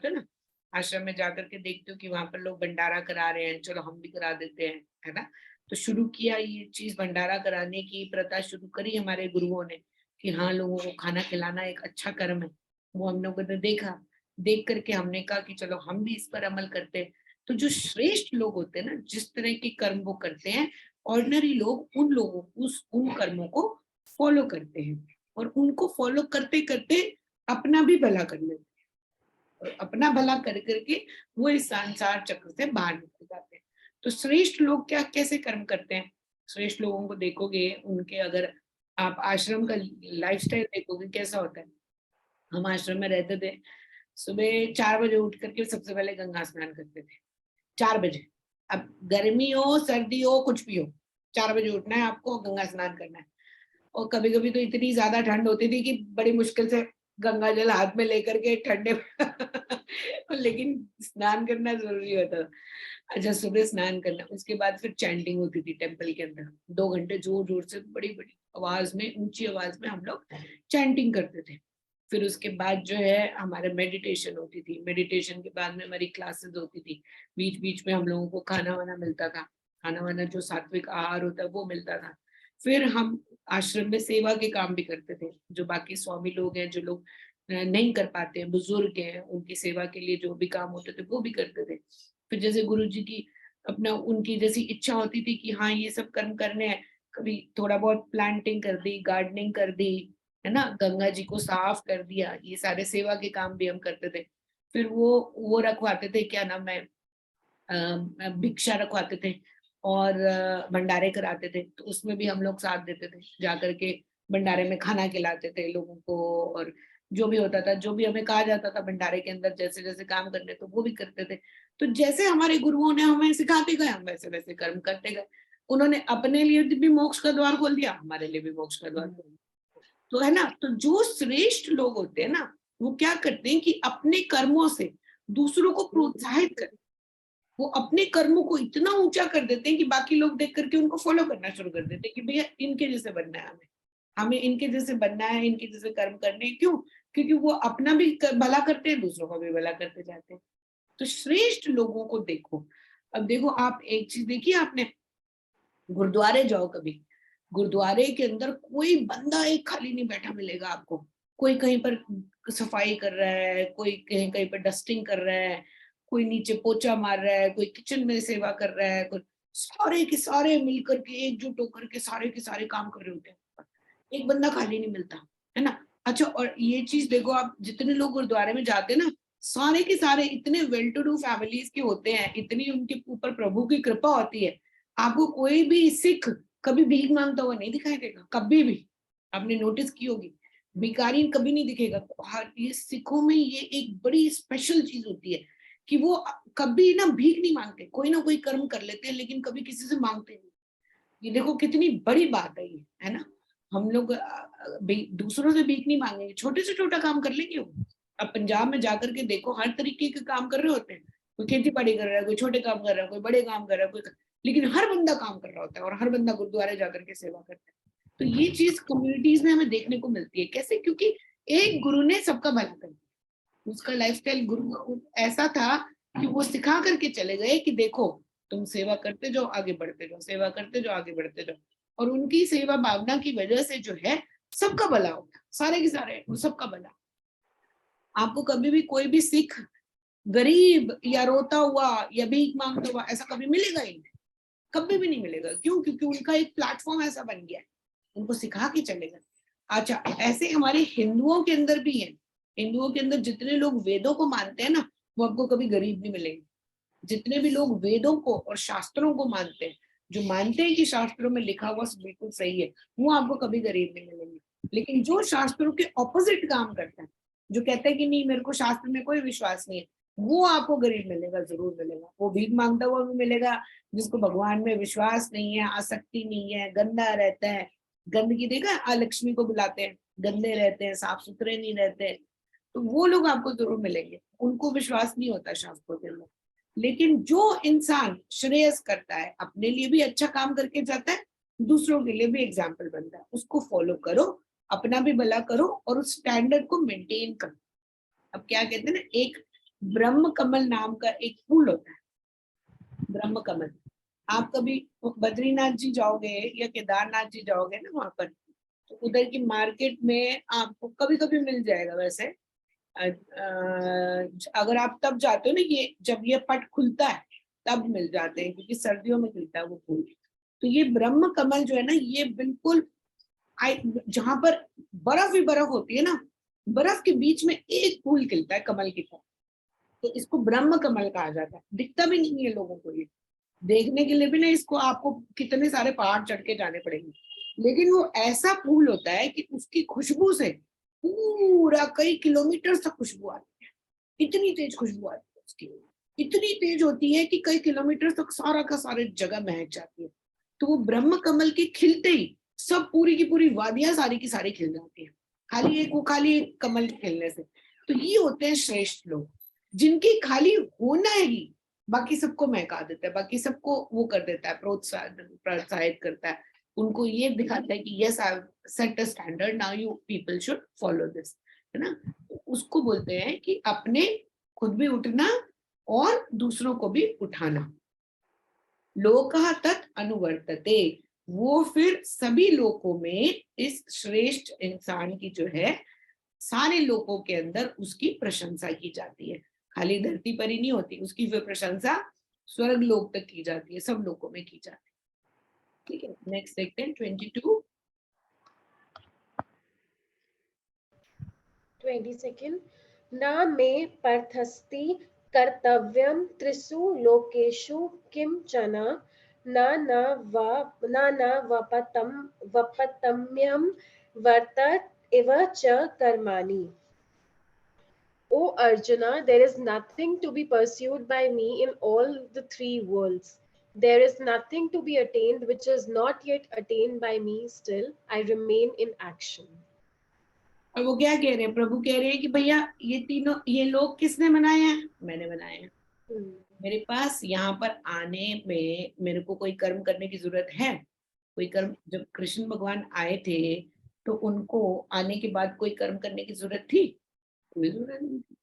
हो ना, आश्रम में जाकर के देखते हो कि वहां पर लोग भंडारा करा रहे हैं, चलो हम भी करा देते हैं, है ना। तो शुरू किया ये चीज, भंडारा कराने की प्रथा शुरू करी हमारे गुरुओं ने कि हाँ, लोगों को खाना खिलाना एक अच्छा कर्म है। वो हम लोगों ने देखा, देख करके हमने कहा कि चलो हम भी इस पर अमल करते हैं। तो जो श्रेष्ठ लोग होते हैं ना, जिस तरह के कर्म वो करते हैं, ऑर्डिनरी लोग उन कर्मों को फॉलो करते हैं और उनको फॉलो करते करते अपना भी भला कर लेते हैं और अपना भला कर करके वो इस संसार चक्र से बाहर निकल जाते हैं। तो श्रेष्ठ लोग क्या कैसे कर्म करते हैं? श्रेष्ठ लोगों को देखोगे, उनके अगर आप आश्रम का लाइफस्टाइल देखोगे कैसा होता है। हम आश्रम में रहते थे, सुबह 4 बजे उठ करके सबसे पहले गंगा स्नान करते थे। 4 बजे, अब गर्मी हो सर्दी हो कुछ भी हो, 4 बजे उठना है आपको, गंगा स्नान करना है। और कभी कभी तो इतनी ज्यादा ठंड होती थी कि बड़ी मुश्किल से गंगा जल हाथ में लेकर के ठंडे लेकिन स्नान करना जरूरी होता था। अच्छा, सुबह स्नान करना, उसके बाद फिर चैंटिंग होती थी टेम्पल के अंदर। 2 घंटे जोर जोर से बड़ी बड़ी आवाज में, ऊंची आवाज में हम लोग चैंटिंग करते थे। फिर उसके बाद जो है हमारे मेडिटेशन होती थी। मेडिटेशन के बाद में हमारी क्लासेस होती थी। बीच बीच में हम लोगों को खाना वाना मिलता था, खाना वाना जो सात्विक आहार होता है वो मिलता था। फिर हम आश्रम में सेवा के काम भी करते थे। जो बाकी स्वामी लोग हैं, जो लोग नहीं कर पाते हैं, बुजुर्ग हैं, उनकी सेवा के लिए जो भी काम होते थे वो भी करते थे। फिर जैसे गुरु जी की अपना उनकी जैसी इच्छा होती थी कि हाँ ये सब कर्म करने हैं, कभी थोड़ा बहुत प्लांटिंग कर दी, गार्डनिंग कर दी, है ना, गंगा जी को साफ कर दिया, ये सारे सेवा के काम भी हम करते थे। फिर वो रखवाते थे, क्या नाम है, भिक्षा रखवाते थे और भंडारे कराते थे। तो उसमें भी हम लोग साथ देते थे, जाकर के भंडारे में खाना खिलाते थे लोगों को। और जो भी होता था, जो भी हमें कहा जाता था भंडारे के अंदर जैसे जैसे काम करने, तो वो भी करते थे। तो जैसे हमारे गुरुओं ने हमें सिखाते गए, हम वैसे वैसे कर्म करते गए। उन्होंने अपने लिए भी मोक्ष का द्वार खोल दिया, हमारे लिए भी मोक्ष का द्वार खोल दिया। तो है ना, तो जो श्रेष्ठ लोग होते हैं ना, वो क्या करते हैं कि अपने कर्मों से दूसरों को प्रोत्साहित करते, वो अपने कर्मों को इतना ऊंचा कर देते हैं कि बाकी लोग देख करके उनको फॉलो करना शुरू कर देते हैं कि भैया इनके जैसे बनना है, हमें इनके जैसे बनना है, इनके जैसे कर्म करने हैं। क्यों? क्योंकि वो अपना भी भला करते हैं, दूसरों का भी भला करते जाते हैं। तो श्रेष्ठ लोगों को देखो। अब देखो, आप एक चीज देखिए, आपने गुरुद्वारे जाओ कभी, गुरुद्वारे के अंदर कोई बंदा एक खाली नहीं बैठा मिलेगा आपको। कोई कहीं पर सफाई कर रहा है, कोई कहीं कहीं पर डस्टिंग कर रहा है, कोई नीचे पोछा मार रहा है, कोई किचन में सेवा कर रहा है, कोई, सारे के सारे मिलकर के एकजुट होकर के सारे के सारे काम कर रहे होते हैं। एक बंदा खाली नहीं मिलता, है ना। अच्छा, और ये चीज देखो, आप जितने लोग गुरुद्वारे में जाते हैं ना, सारे के सारे इतने वेल टू डू फैमिलीज के होते हैं, इतनी उनके ऊपर प्रभु की कृपा होती है। आपको कोई भी सिख कभी भीख मांगता हुआ नहीं दिखाई देगा, कभी भी। आपने नोटिस की होगी, भिखारी कभी नहीं दिखेगा। ये सिखों में ये एक बड़ी स्पेशल चीज होती है कि वो कभी ना भीख नहीं मांगते, कोई ना कोई कर्म कर लेते हैं लेकिन कभी किसी से मांगते नहीं। ये देखो कितनी बड़ी बात है ये, है ना। हम लोग दूसरों से भीख नहीं मांगेंगे, छोटे से छोटा काम कर लेंगे वो। अब पंजाब में जाकर के देखो, हर तरीके के काम कर रहे होते हैं। कोई खेती बाड़ी कर रहा है, कोई छोटे काम कर रहा है, कोई बड़े काम कर रहा है, कोई, लेकिन हर बंदा काम कर रहा होता है और हर बंदा गुरुद्वारे जाकर के सेवा करता है। तो ये चीज कम्युनिटीज में हमें देखने को मिलती है। कैसे? क्योंकि एक गुरु ने सबका भला कर दिया। उसका लाइफस्टाइल गुरु ऐसा था कि वो सिखा करके चले गए कि देखो तुम सेवा करते जाओ, आगे बढ़ते जाओ, सेवा करते जाओ, आगे बढ़ते जाओ। और उनकी सेवा भावना की वजह से जो है सबका भला होता, सारे के सारे सबका भला। आपको कभी भी कोई भी सिख गरीब या रोता हुआ या भीख मांगता हुआ ऐसा कभी मिलेगा ही नहीं, कभी भी नहीं मिलेगा। क्यों? क्योंकि उनका एक प्लेटफॉर्म ऐसा बन गया है, उनको सिखा के चलेगा। अच्छा, ऐसे हमारे हिंदुओं के अंदर भी है। हिंदुओं के अंदर जितने लोग वेदों को मानते हैं ना, वो आपको कभी गरीब नहीं मिलेंगे। जितने भी लोग वेदों को और शास्त्रों को मानते हैं, जो मानते हैं कि शास्त्रों में लिखा हुआ बिल्कुल सही है, वो आपको कभी गरीब नहीं मिलेंगे। लेकिन जो शास्त्रों के ऑपोजिट काम करता है, जो कहता है कि नहीं मेरे को शास्त्र में कोई विश्वास नहीं है, वो आपको गरीब मिलेगा, जरूर मिलेगा। वो भीख मांगता हुआ भी मिलेगा, जिसको भगवान में विश्वास नहीं है, आसक्ति नहीं है, गंदा रहता है। गंदगी देखा, अलक्ष्मी को बुलाते हैं, गंदे रहते हैं, साफ सुथरे नहीं रहते, तो वो लोग आपको जरूर मिलेंगे। उनको विश्वास नहीं होता शास्त्रों के अंदर। लेकिन जो इंसान श्रेयस करता है, अपने लिए भी अच्छा काम करके जाता है, दूसरों के लिए भी एग्जाम्पल बनता है, उसको फॉलो करो, अपना भी भला करो और उस स्टैंडर्ड को मेंटेन करो। अब क्या कहते हैं ना, एक ब्रह्म कमल नाम का एक फूल होता है, ब्रह्म कमल। आप कभी बद्रीनाथ जी जाओगे या केदारनाथ जी जाओगे ना, वहां पर तो उधर की मार्केट में आपको कभी कभी मिल जाएगा। वैसे अगर आप तब जाते हो ना, ये जब ये पट खुलता है तब मिल जाते हैं, क्योंकि सर्दियों में खिलता है वो फूल। तो ये ब्रह्म कमल जो है ना, ये बिल्कुल जहां पर बर्फ ही बर्फ होती है ना, बर्फ के बीच में एक फूल खिलता है कमल की तरह, तो इसको ब्रह्म कमल कहा जाता है। दिखता भी नहीं है लोगों को, ये देखने के लिए भी ना इसको आपको कितने सारे पहाड़ चढ़ के जाने पड़ेंगे। लेकिन वो ऐसा फूल होता है कि उसकी खुशबू से पूरा कई किलोमीटर तक खुशबू आती है। इतनी तेज खुशबू आती है उसकी, इतनी तेज होती है कि कई किलोमीटर तक सारा का सारे जगह महक जाती है। तो वो ब्रह्म कमल के खिलते ही सब पूरी की पूरी वादियां सारी की सारी खिल जाती है, खाली एक कमल खिलने से। तो ये होते हैं श्रेष्ठ लोग, जिनकी खाली होना ही बाकी सबको महका देता है, बाकी सबको वो कर देता है, प्रोत्साहित करता है। उनको ये दिखाता है कि yes I set a standard, now you people should follow this, है ना। उसको बोलते हैं कि अपने खुद भी उठना और दूसरों को भी उठाना। लोकः तत् अनुवर्तते, वो फिर सभी लोगों में इस श्रेष्ठ इंसान की जो है सारे लोगों के अंदर उसकी प्रशंसा की जाती है। खाली धरती पर ही नहीं होती, उसकी फिर प्रशंसा स्वर्ग लोक तक की जाती है, सब लोगों में की जाती है। ठीक है, नेक्स्ट देखते हैं 22। 22 न मे पार्थस्ति कर्तव्यं त्रिषु लोकेषु किंचन न वपतम्यं वर्तत इव च कर्माणि। O Arjuna, there is nothing to be pursued by me in all the three worlds. There is nothing to be attained which is not yet attained by me. Still, I remain in action. और वो क्या कह रहे हैं, प्रभु कह रहे हैं कि भैया ये तीनों ये लोग किसने बनाए हैं? मैंने बनाए हैं। मेरे पास यहाँ पर आने में मेरे को कोई कर्म करने की जरूरत है? कोई कर्म, जब कृष्ण भगवान आए थे तो उनको आने के बाद कोई कर्म करने की जरूरत थी? कोई जरूरत नहीं थी,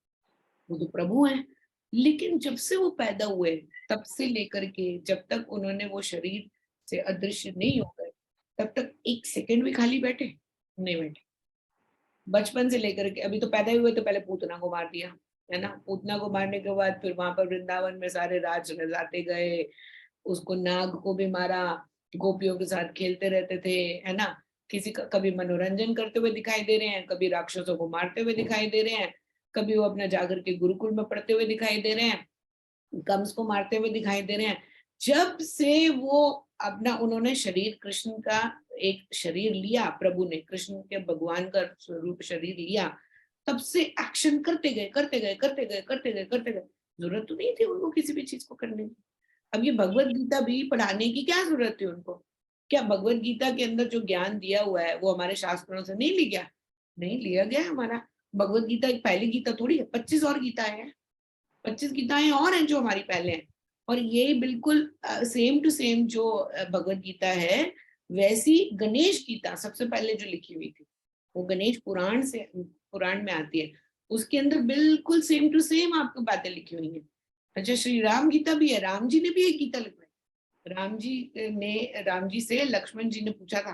वो तो प्रभु हैं। लेकिन जब से वो पैदा हुए तब से लेकर के जब तक उन्होंने वो शरीर से अदृश्य नहीं हो गए, तब तक एक सेकंड भी खाली बैठे नहीं बैठे। बचपन से लेकर के अभी तो पैदा ही हुए तो पहले पूतना को मार दिया, है ना। पूतना को मारने के बाद फिर वहां पर वृंदावन में सारे राज रचाते गए, उसको नाग को भी मारा, गोपियों के साथ खेलते रहते थे, है ना। किसी का कभी मनोरंजन करते हुए दिखाई दे रहे हैं, कभी राक्षसों को मारते हुए दिखाई दे रहे हैं, कभी वो अपना जाकर के गुरुकुल में पढ़ते हुए दिखाई दे रहे हैं, कंस को मारते हुए दिखाई दे रहे हैं। जब से वो अपना उन्होंने शरीर कृष्ण का एक शरीर लिया, प्रभु ने कृष्ण के भगवान का स्वरूप शरीर लिया, तब से एक्शन करते गए करते गए करते गए करते गए करते गए। जरूरत तो नहीं थी उनको किसी भी चीज को करने की। अब ये भगवत गीता भी पढ़ाने की क्या जरूरत थी उनको? क्या भगवत गीता के अंदर जो ज्ञान दिया हुआ है वो हमारे शास्त्रों से नहीं लिया? नहीं लिया गया हमारा। भगवत गीता एक पहली गीता थोड़ी है, 25 और गीताएं हैं, 25 गीताएं और हैं जो हमारी पहले हैं। और ये बिल्कुल सेम टू सेम जो भगवत गीता है, वैसी गणेश गीता सबसे पहले जो लिखी हुई थी, वो गणेश पुराण में आती है, उसके अंदर बिल्कुल सेम टू सेम आपको बातें लिखी हुई हैं, अच्छा, श्री राम गीता भी है, राम जी ने भी एक गीता लिखवाई। राम जी से लक्ष्मण जी ने पूछा था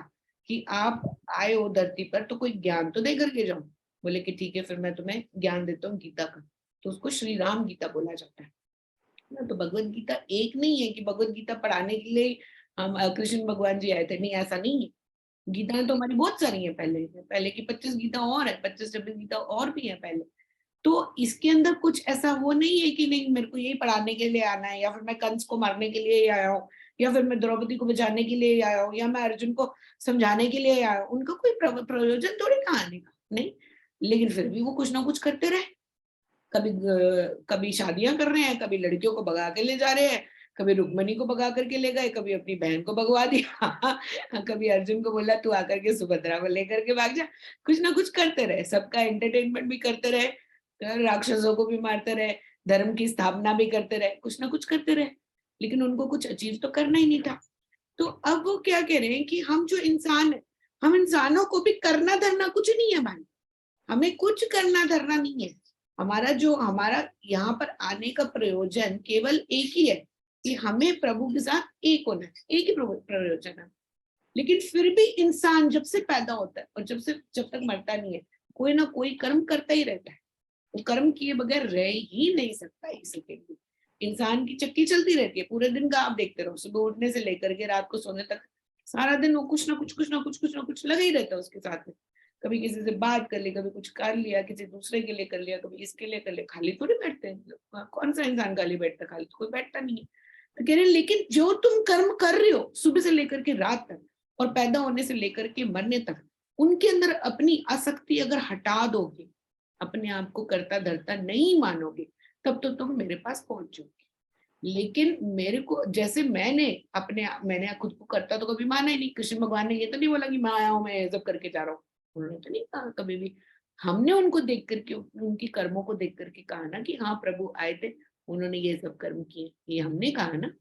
कि आप आए हो धरती पर तो कोई ज्ञान तो दे करके जाओ। बोले कि ठीक है, फिर मैं तुम्हें ज्ञान देता हूँ गीता का। तो उसको श्री राम गीता बोला जाता है ना। तो भगवत गीता एक नहीं है कि भगवत गीता पढ़ाने के लिए हम कृष्ण भगवान जी आए थे, नहीं, ऐसा नहीं है। गीताएं तो हमारी बहुत सारी हैं, पहले की 25 गीता और है, 25-26 गीता और भी है पहले। तो इसके अंदर कुछ ऐसा वो नहीं है कि नहीं मेरे को यही पढ़ाने के लिए आना है, या फिर मैं कंस को मारने के लिए आया हूँ, या फिर मैं द्रौपदी को बचाने के लिए आया हूँ, या मैं अर्जुन को समझाने के लिए आया हूँ। उनका कोई प्रयोजन थोड़ी ना आने का, नहीं। लेकिन फिर भी वो कुछ ना कुछ करते रहे। कभी कभी शादियां कर रहे हैं, कभी लड़कियों को भगा के ले जा रहे हैं, कभी रुक्मणी को भगा करके ले गए, कभी अपनी बहन को भगवा दिया कभी अर्जुन को बोला तू आकर के सुभद्रा को लेकर के भाग जा। कुछ ना कुछ करते रहे, सबका एंटरटेनमेंट भी करते रहे, राक्षसों को भी मारते रहे, धर्म की स्थापना भी करते रहे, कुछ ना कुछ करते रहे, लेकिन उनको कुछ अचीव तो करना ही नहीं था। तो अब वो क्या कह रहे हैं कि हम जो इंसान है, हम इंसानों को भी करना धरना कुछ नहीं है भाई, हमें कुछ करना धरना नहीं है। हमारा यहाँ पर आने का प्रयोजन केवल एक ही है कि हमें प्रभु के साथ एक होना है, एक ही प्रयोजन है। लेकिन फिर भी इंसान जब से पैदा होता है और जब तक मरता नहीं है, कोई ना कोई कर्म करता ही रहता है। वो कर्म किए बगैर रह ही नहीं सकता एक सेकेंड भी। इंसान की चक्की चलती रहती है पूरे दिन का, आप देखते रहो, सुबह उठने से लेकर के रात को सोने तक सारा दिन वो कुछ ना कुछ लगा ही रहता है उसके साथ में। कभी किसी से बात कर ली, कभी कुछ कर लिया, किसी दूसरे के लिए कर लिया, कभी इसके लिए कर लिया। खाली थोड़ी बैठते हैं, कौन सा इंसान खाली बैठता, खाली तो कोई बैठता नहीं है। तो कह रहे लेकिन जो तुम कर्म कर रहे हो सुबह से लेकर के रात तक और पैदा होने से लेकर के मरने तक, उनके अंदर अपनी आसक्ति अगर हटा दोगे, अपने आप को करता धरता नहीं मानोगे, तब तो तुम मेरे पास पहुंच जाओगे। लेकिन मेरे को जैसे मैंने खुद को करता तो कभी माना ही नहीं। कृष्ण भगवान ने ये तो नहीं बोला कि मैं आया हूं, मैं ये सब करके जा रहा हूँ, उन्होंने तो नहीं कहा कभी भी। हमने उनको देख करके, उनकी कर्मों को देख करके कहा ना कि हाँ प्रभु आए थे, उन्होंने ये सब कर्म किए, ये हमने कहा ना।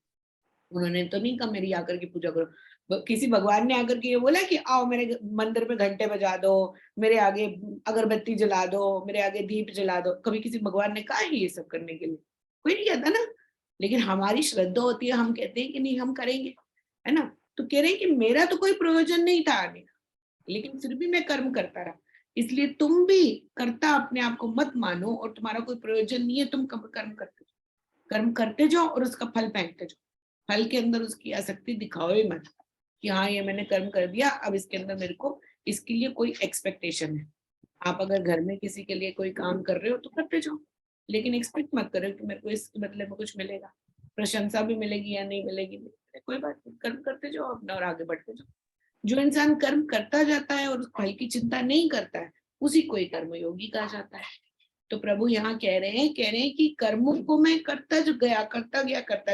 उन्होंने तो नहीं कहा मेरी आकर के पूजा करो। किसी भगवान ने आकर के ये बोला कि आओ मेरे मंदिर में घंटे बजा दो, मेरे आगे अगरबत्ती जला दो, मेरे आगे दीप जला दो? कभी किसी भगवान ने कहा है ये सब करने के लिए? कोई नहीं कहता ना। लेकिन हमारी श्रद्धा होती है, हम कहते हैं कि नहीं हम करेंगे, है ना। तो कह रहे हैं कि मेरा तो कोई प्रयोजन नहीं था आने का, लेकिन फिर भी मैं कर्म करता रहा। इसलिए तुम भी करता अपने आप को मत मानो, और तुम्हारा कोई प्रयोजन नहीं है, तुम कर्म करते जाओ और उसका फल फेंकते जाओ। फल के अंदर उसकी आसक्ति दिखाओ ही मत कि हाँ ये मैंने कर्म कर दिया, अब इसके अंदर मेरे को इसके लिए कोई एक्सपेक्टेशन है। आप अगर घर में किसी के लिए कोई काम कर रहे हो तो करते जाओ, लेकिन एक्सपेक्ट मत करो कि मेरे को इसके बदले में कुछ मिलेगा, प्रशंसा भी मिलेगी या नहीं मिलेगी, कोई बात नहीं, कर्म करते जाओ अपना और आगे बढ़ते जाओ। जो इंसान कर्म करता जाता है और उस फल की चिंता नहीं करता है, उसी को कर्मयोगी कहा जाता है। तो प्रभु यहाँ कह रहे हैं कि कर्मों को मैं करता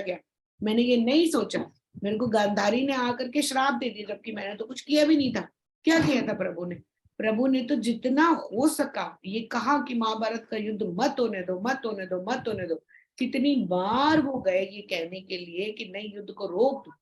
गया, मैंने ये नहीं सोचा। मेरे को गांधारी ने आकर के श्राप दे दिया, जबकि मैंने तो कुछ किया भी नहीं था। क्या किया था प्रभु ने तो जितना हो सका ये कहा कि महाभारत का युद्ध मत होने दो, मत होने दो, मत होने दो। कितनी बार वो गए ये कहने के लिए कि नहीं युद्ध को रोक दो,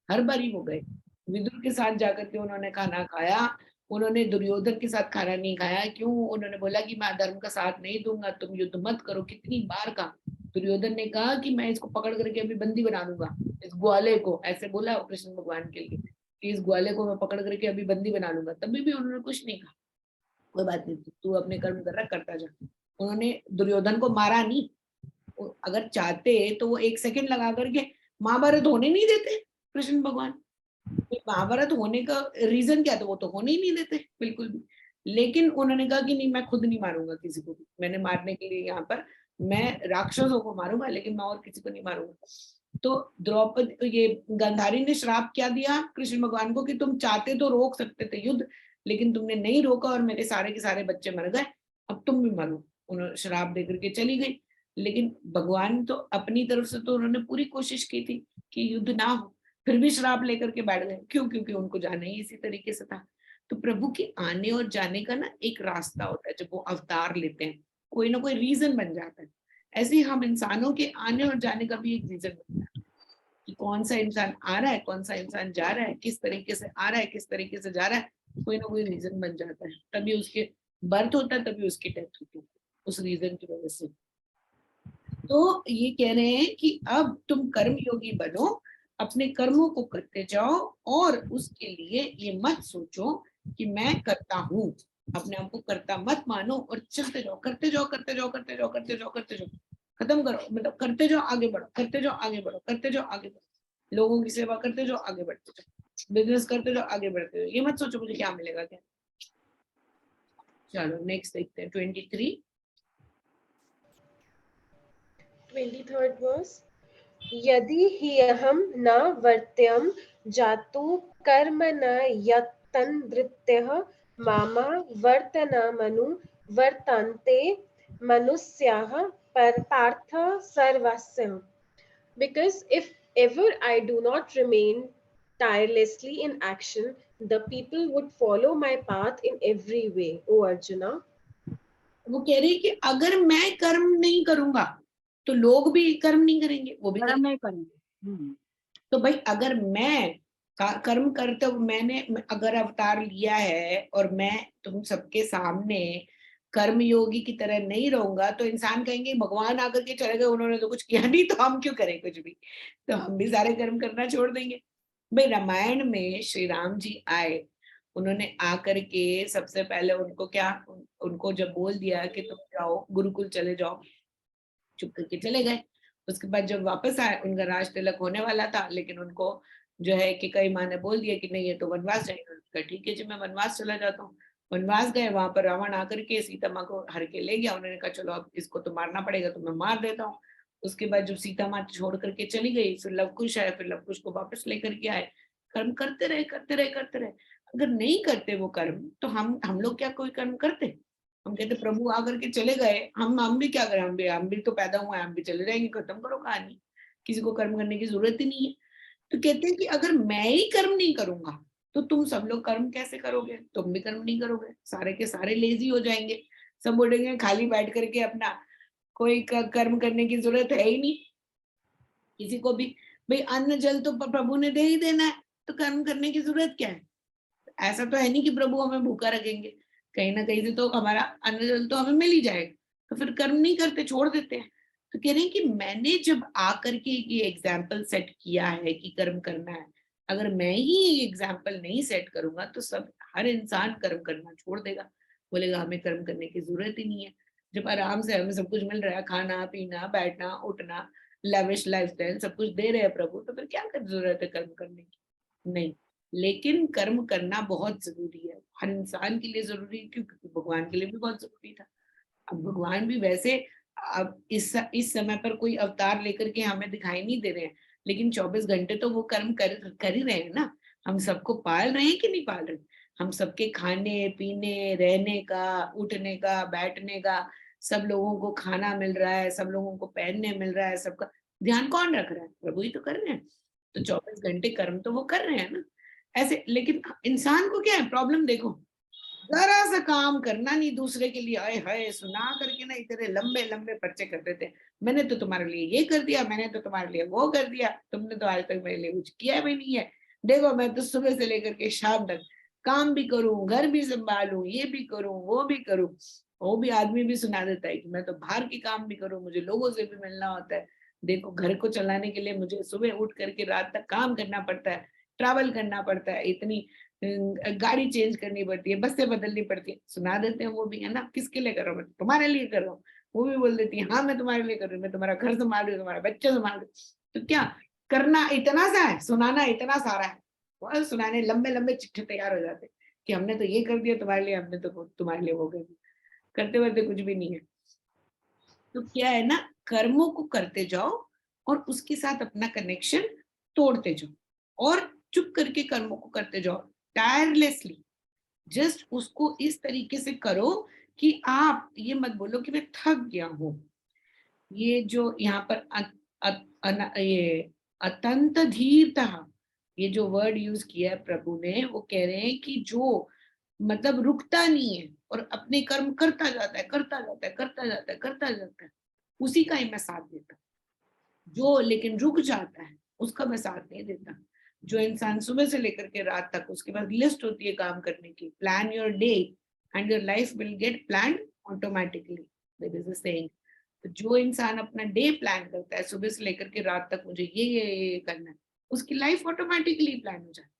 हर बार ही वो गए। विदुर के साथ जाकर के उन्होंने खाना खाया, उन्होंने दुर्योधन के साथ खाना नहीं खाया। क्यों? उन्होंने बोला कि मैं धर्म का साथ नहीं दूंगा, तुम युद्ध मत करो। कितनी बार कहा। दुर्योधन ने कहा कि मैं इसको पकड़ करके अभी बंदी बना दूंगा, इस ग्वाले को, ऐसे बोला कृष्ण भगवान के लिए कि इस ग्वाले को मैं पकड़ करके अभी बंदी बना लूंगा, तभी भी उन्होंने कुछ नहीं कहा। कोई बात नहीं, तू अपने कर्म कर रहा, करता जा। उन्होंने दुर्योधन को मारा नहीं। अगर चाहते तो वो 1 सेकंड लगा करके महाभारत होने नहीं देते कृष्ण भगवान। महाभारत होने का रीजन क्या था? वो तो होने ही नहीं देते बिल्कुल भी। लेकिन उन्होंने कहा कि नहीं मैं खुद नहीं मारूंगा किसी को भी, मैंने मारने के लिए यहाँ पर मैं राक्षसों को मारूंगा, लेकिन मैं और किसी को नहीं मारूंगा। तो द्रौपदी, ये गांधारी ने श्राप क्या दिया कृष्ण भगवान को कि तुम चाहते तो रोक सकते थे युद्ध, लेकिन तुमने नहीं रोका और मेरे सारे के सारे बच्चे मर गए, अब तुम भी मरो। उन्होंने श्राप देकर के चली गई। लेकिन भगवान तो अपनी तरफ से तो उन्होंने पूरी कोशिश की थी कि युद्ध ना हो, फिर भी श्राप लेकर के बैठ गए। क्यों? क्योंकि उनको जाना ही इसी तरीके से था। तो प्रभु के आने और जाने का ना एक रास्ता होता है, जब वो अवतार लेते हैं कोई ना कोई रीजन बन जाता है। ऐसे ही हम इंसानों के आने और जाने का भी एक रीजन बनता है कि कौन सा इंसान आ रहा है, कौन सा इंसान जा रहा है, किस तरीके से आ रहा है, किस तरीके से जा रहा है। कोई ना कोई रीजन बन जाता है, तभी उसके बर्थ होता है, तभी उसकी डेथ होती है, उस रीजन की वजह से। तो ये कह रहे हैं कि अब तुम कर्म योगी बनो, अपने कर्मों को करते जाओ और उसके लिए ये मत सोचो कि मैं करता हूँ। अपने आप को करता मत मानो और चलते जाओ, करते जाओ, करते जाओ, करते जाओ, करते जाओ, करते जाओ, खत्म करो, मतलब करते जाओ, आगे बढ़ो, करते जाओ, आगे बढ़ो, करते जाओ, आगे बढ़ो, लोगों की सेवा करते जाओ, आगे बढ़ते जाओ, बिजनेस करते जाओ, आगे बढ़ते जाओ। ये मत सोचो मुझे क्या मिलेगा क्या। चलो नेक्स्ट देखते हैं 23। 23rd verse. यदि ह्यहं न वर्त्यं जातु कर्म न यतन्द्रित्यः मामा वर्तनमनु वर्तन्ते मनुष्याः पार्थ सर्वस्य. Because if ever I do not remain tirelessly in action, the people would follow my path in every way. O Arjuna. वो कह रही कि अगर मैं कर्म नहीं करूंगा तो लोग भी कर्म नहीं करेंगे, वो भी कर्म करेंगे। नहीं करेंगे। तो भाई अगर मैं कर्म करते हुए मैंने अगर अवतार लिया है और मैं तुम सबके सामने कर्म योगी की तरह नहीं रहूंगा तो इंसान कहेंगे भगवान आकर के चले गए, उन्होंने तो कुछ किया नहीं तो हम क्यों करें कुछ भी, तो हम भी सारे कर्म करना छोड़ देंगे। भाई रामायण में श्री राम जी आए, उन्होंने आकर के सबसे पहले उनको क्या, उनको जब बोल दिया कि तुम जाओ गुरुकुल चले जाओ, चुप करके चले गए। उसके बाद जब वापस आए उनका राज तिलक होने वाला था, लेकिन उनको जो है कि कई माँ ने बोल दिया कि नहीं ये तो वनवास जाएंगे। उन्होंने कहा ठीक है जी मैं वनवास चला जाता हूँ। वनवास गए, वहां पर रावण आकर के सीता माँ को हर के ले गया। उन्होंने कहा चलो अब इसको तो मारना पड़ेगा तो मैं मार देता हूँ। उसके बाद जब सीता माँ छोड़ करके चली गई फिर लवकुश आए, फिर लवकुश को वापस लेकर के आए। कर्म करते रहे, करते रहे, करते रहे। अगर नहीं करते वो कर्म तो हम लोग क्या कोई कर्म करते? हम कहते प्रभु आकर के चले गए, हम भी क्या करें, हम भी तो पैदा हुए हैं, हम भी चले जाएंगे, खत्म करो कहानी, किसी को कर्म करने की जरूरत ही नहीं है। तो कहते हैं कि अगर मैं ही कर्म नहीं करूंगा तो तुम सब लोग कर्म कैसे करोगे, तुम भी कर्म नहीं करोगे, सारे के सारे लेजी हो जाएंगे, सब बोलेंगे खाली बैठ करके अपना कोई कर्म करने की जरूरत है ही नहीं किसी को भी। भाई अन्न जल तो प्रभु ने दे ही देना है, तो कर्म करने की जरूरत क्या है? ऐसा तो है नहीं कि प्रभु हमें भूखा रखेंगे, कहीं ना कहीं से तो हमारा अन्न जल तो हमें मिल ही जाएगा। तो फिर कर्म नहीं करते, छोड़ देते हैं। तो कह रहे हैं कि मैंने जब आकर के ये एग्जाम्पल सेट किया है कि कर्म करना है, अगर मैं ही ये एग्जाम्पल नहीं सेट करूंगा तो सब हर इंसान कर्म करना छोड़ देगा, बोलेगा हमें कर्म करने की जरूरत ही नहीं है। जब आराम से हमें सब कुछ मिल रहा है, खाना पीना बैठना उठना, लविश लाइफस्टाइल सब कुछ दे रहे हैं प्रभु, तो फिर क्या जरूरत है कर्म करने की? नहीं। लेकिन कर्म करना बहुत जरूरी है, हर इंसान के लिए जरूरी है, क्योंकि भगवान के लिए भी बहुत जरूरी था। अब भगवान भी वैसे अब इस समय पर कोई अवतार लेकर के हमें दिखाई नहीं दे रहे हैं, लेकिन 24 घंटे तो वो कर्म कर ही रहे हैं ना। हम सबको पाल रहे हैं कि नहीं पाल रहे? हम सबके खाने पीने रहने का उठने का बैठने का, सब लोगों को खाना मिल रहा है, सब लोगों को पहनने मिल रहा है, सबका ध्यान कौन रख रहा है? प्रभु ही तो कर रहे हैं। तो 24 घंटे कर्म तो वो कर रहे हैं ना ऐसे। लेकिन इंसान को क्या है प्रॉब्लम, देखो जरा सा काम करना नहीं दूसरे के लिए, आए हाय सुना करके ना इतने लंबे लंबे पर्चे कर देते, मैंने तो तुम्हारे लिए ये कर दिया, मैंने तो तुम्हारे लिए वो कर दिया, तुमने तो आज तक मेरे लिए कुछ किया भी नहीं है। देखो मैं तो सुबह से लेकर के शाम तक काम भी करूं, घर भी संभालूं, ये भी करूं वो भी करूं। वो भी आदमी भी सुना देता है कि मैं तो बाहर के काम भी करूं, मुझे लोगों से भी मिलना होता है। देखो घर को चलाने के लिए मुझे सुबह उठ करके रात तक काम करना पड़ता है, ट्रैवल करना पड़ता है, इतनी गाड़ी चेंज करनी पड़ती है, बसें बदलनी पड़ती है, सुना देते हैं वो भी है ना। किसके लिए कर रहा हूँ? मैं तुम्हारे लिए कर रहा हूँ। वो भी बोल देती है हाँ मैं तुम्हारे लिए कर रही हूँ, मैं तुम्हारा घर संभाल रही हूँ, तुम्हारा बच्चा संभाल रही हूँ। तो क्या करना इतना सा है, सुनाना इतना सारा है, बहुत सुनाने लंबे लंबे चिट्ठे तैयार हो जाते कि हमने तो ये कर दिया तुम्हारे लिए, हमने तो तुम्हारे लिए वो कर दिया, करते वरते कुछ भी नहीं है। तो क्या है ना, कर्मों को करते जाओ और उसके साथ अपना कनेक्शन तोड़ते जाओ और चुप करके कर्मों को करते जाओ टायरलेसली। जस्ट उसको इस तरीके से करो कि आप ये मत बोलो कि मैं थक गया हूं। ये जो यहाँ पर ये अतंत धीरता, ये जो वर्ड यूज किया है प्रभु ने, वो कह रहे हैं कि जो मतलब रुकता नहीं है और अपने कर्म करता जाता है, करता जाता है, करता जाता है, करता जाता है, उसी का ही मैं साथ देता हूँ। जो लेकिन रुक जाता है उसका मैं साथ नहीं देता। जो इंसान सुबह से लेकर के रात तक उसके पास लिस्ट होती है काम करने की, plan your day and your life will get plan automatically, there is a saying. तो जो इंसान अपना डे प्लान करता है, सुबह से लेकर के रात तक मुझे ये करना है, उसकी लाइफ ऑटोमेटिकली प्लान हो जाती है।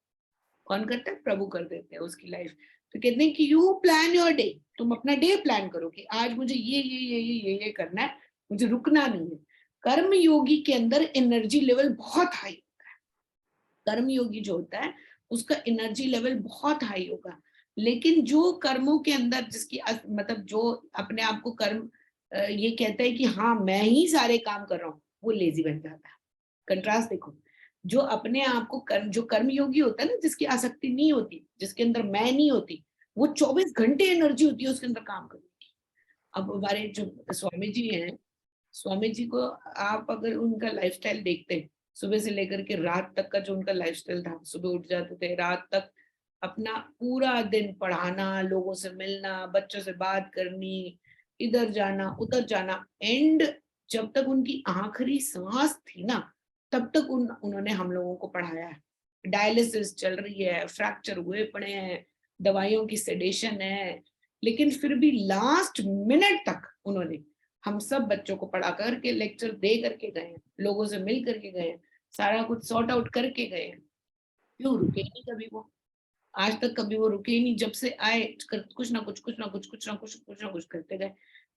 कौन करता है? प्रभु कर देते हैं उसकी लाइफ। तो कहते हैं कि यू प्लान योर डे, तुम अपना डे प्लान करो कि आज मुझे ये करना है, मुझे रुकना नहीं है। कर्म योगी के अंदर एनर्जी लेवल बहुत हाई होता है। कर्म योगी जो होता है उसका एनर्जी लेवल बहुत हाई होगा। लेकिन जो कर्मों के अंदर जिसकी मतलब जो अपने आप को कर्म ये कहता है कि हाँ मैं ही सारे काम कर रहा हूँ, वो लेजी बन जाता है। कंट्रास्ट देखो, जो अपने आप को जो कर्म योगी होता है ना, जिसकी आसक्ति नहीं होती, जिसके अंदर मैं नहीं होती, वो 24 घंटे एनर्जी होती है उसके अंदर काम करने की। अब हमारे जो स्वामी जी हैं, स्वामी जी को आप अगर उनका लाइफस्टाइल देखते हैं, सुबह से लेकर के रात तक का जो उनका लाइफस्टाइल था, सुबह उठ जाते थे, रात तक अपना पूरा दिन पढ़ाना, लोगों से मिलना, बच्चों से बात करनी, इधर जाना उधर जाना, एंड जब तक उनकी आखिरी सांस थी ना, तब तक उन्होंने हम लोगों को पढ़ाया है। डायलिसिस चल रही है, फ्रैक्चर हुए पड़े हैं, दवाइयों की सेडेशन है, लेकिन फिर भी लास्ट मिनट तक उन्होंने हम सब बच्चों को पढ़ा करके, लेक्चर दे करके गए हैं, लोगों से मिल करके गए हैं, सारा कुछ सॉर्ट आउट करके गए हैं। क्यों रुके नहीं कभी वो? आज तक कभी वो रुके ही नहीं। जब से आए कुछ ना कुछ करते गए।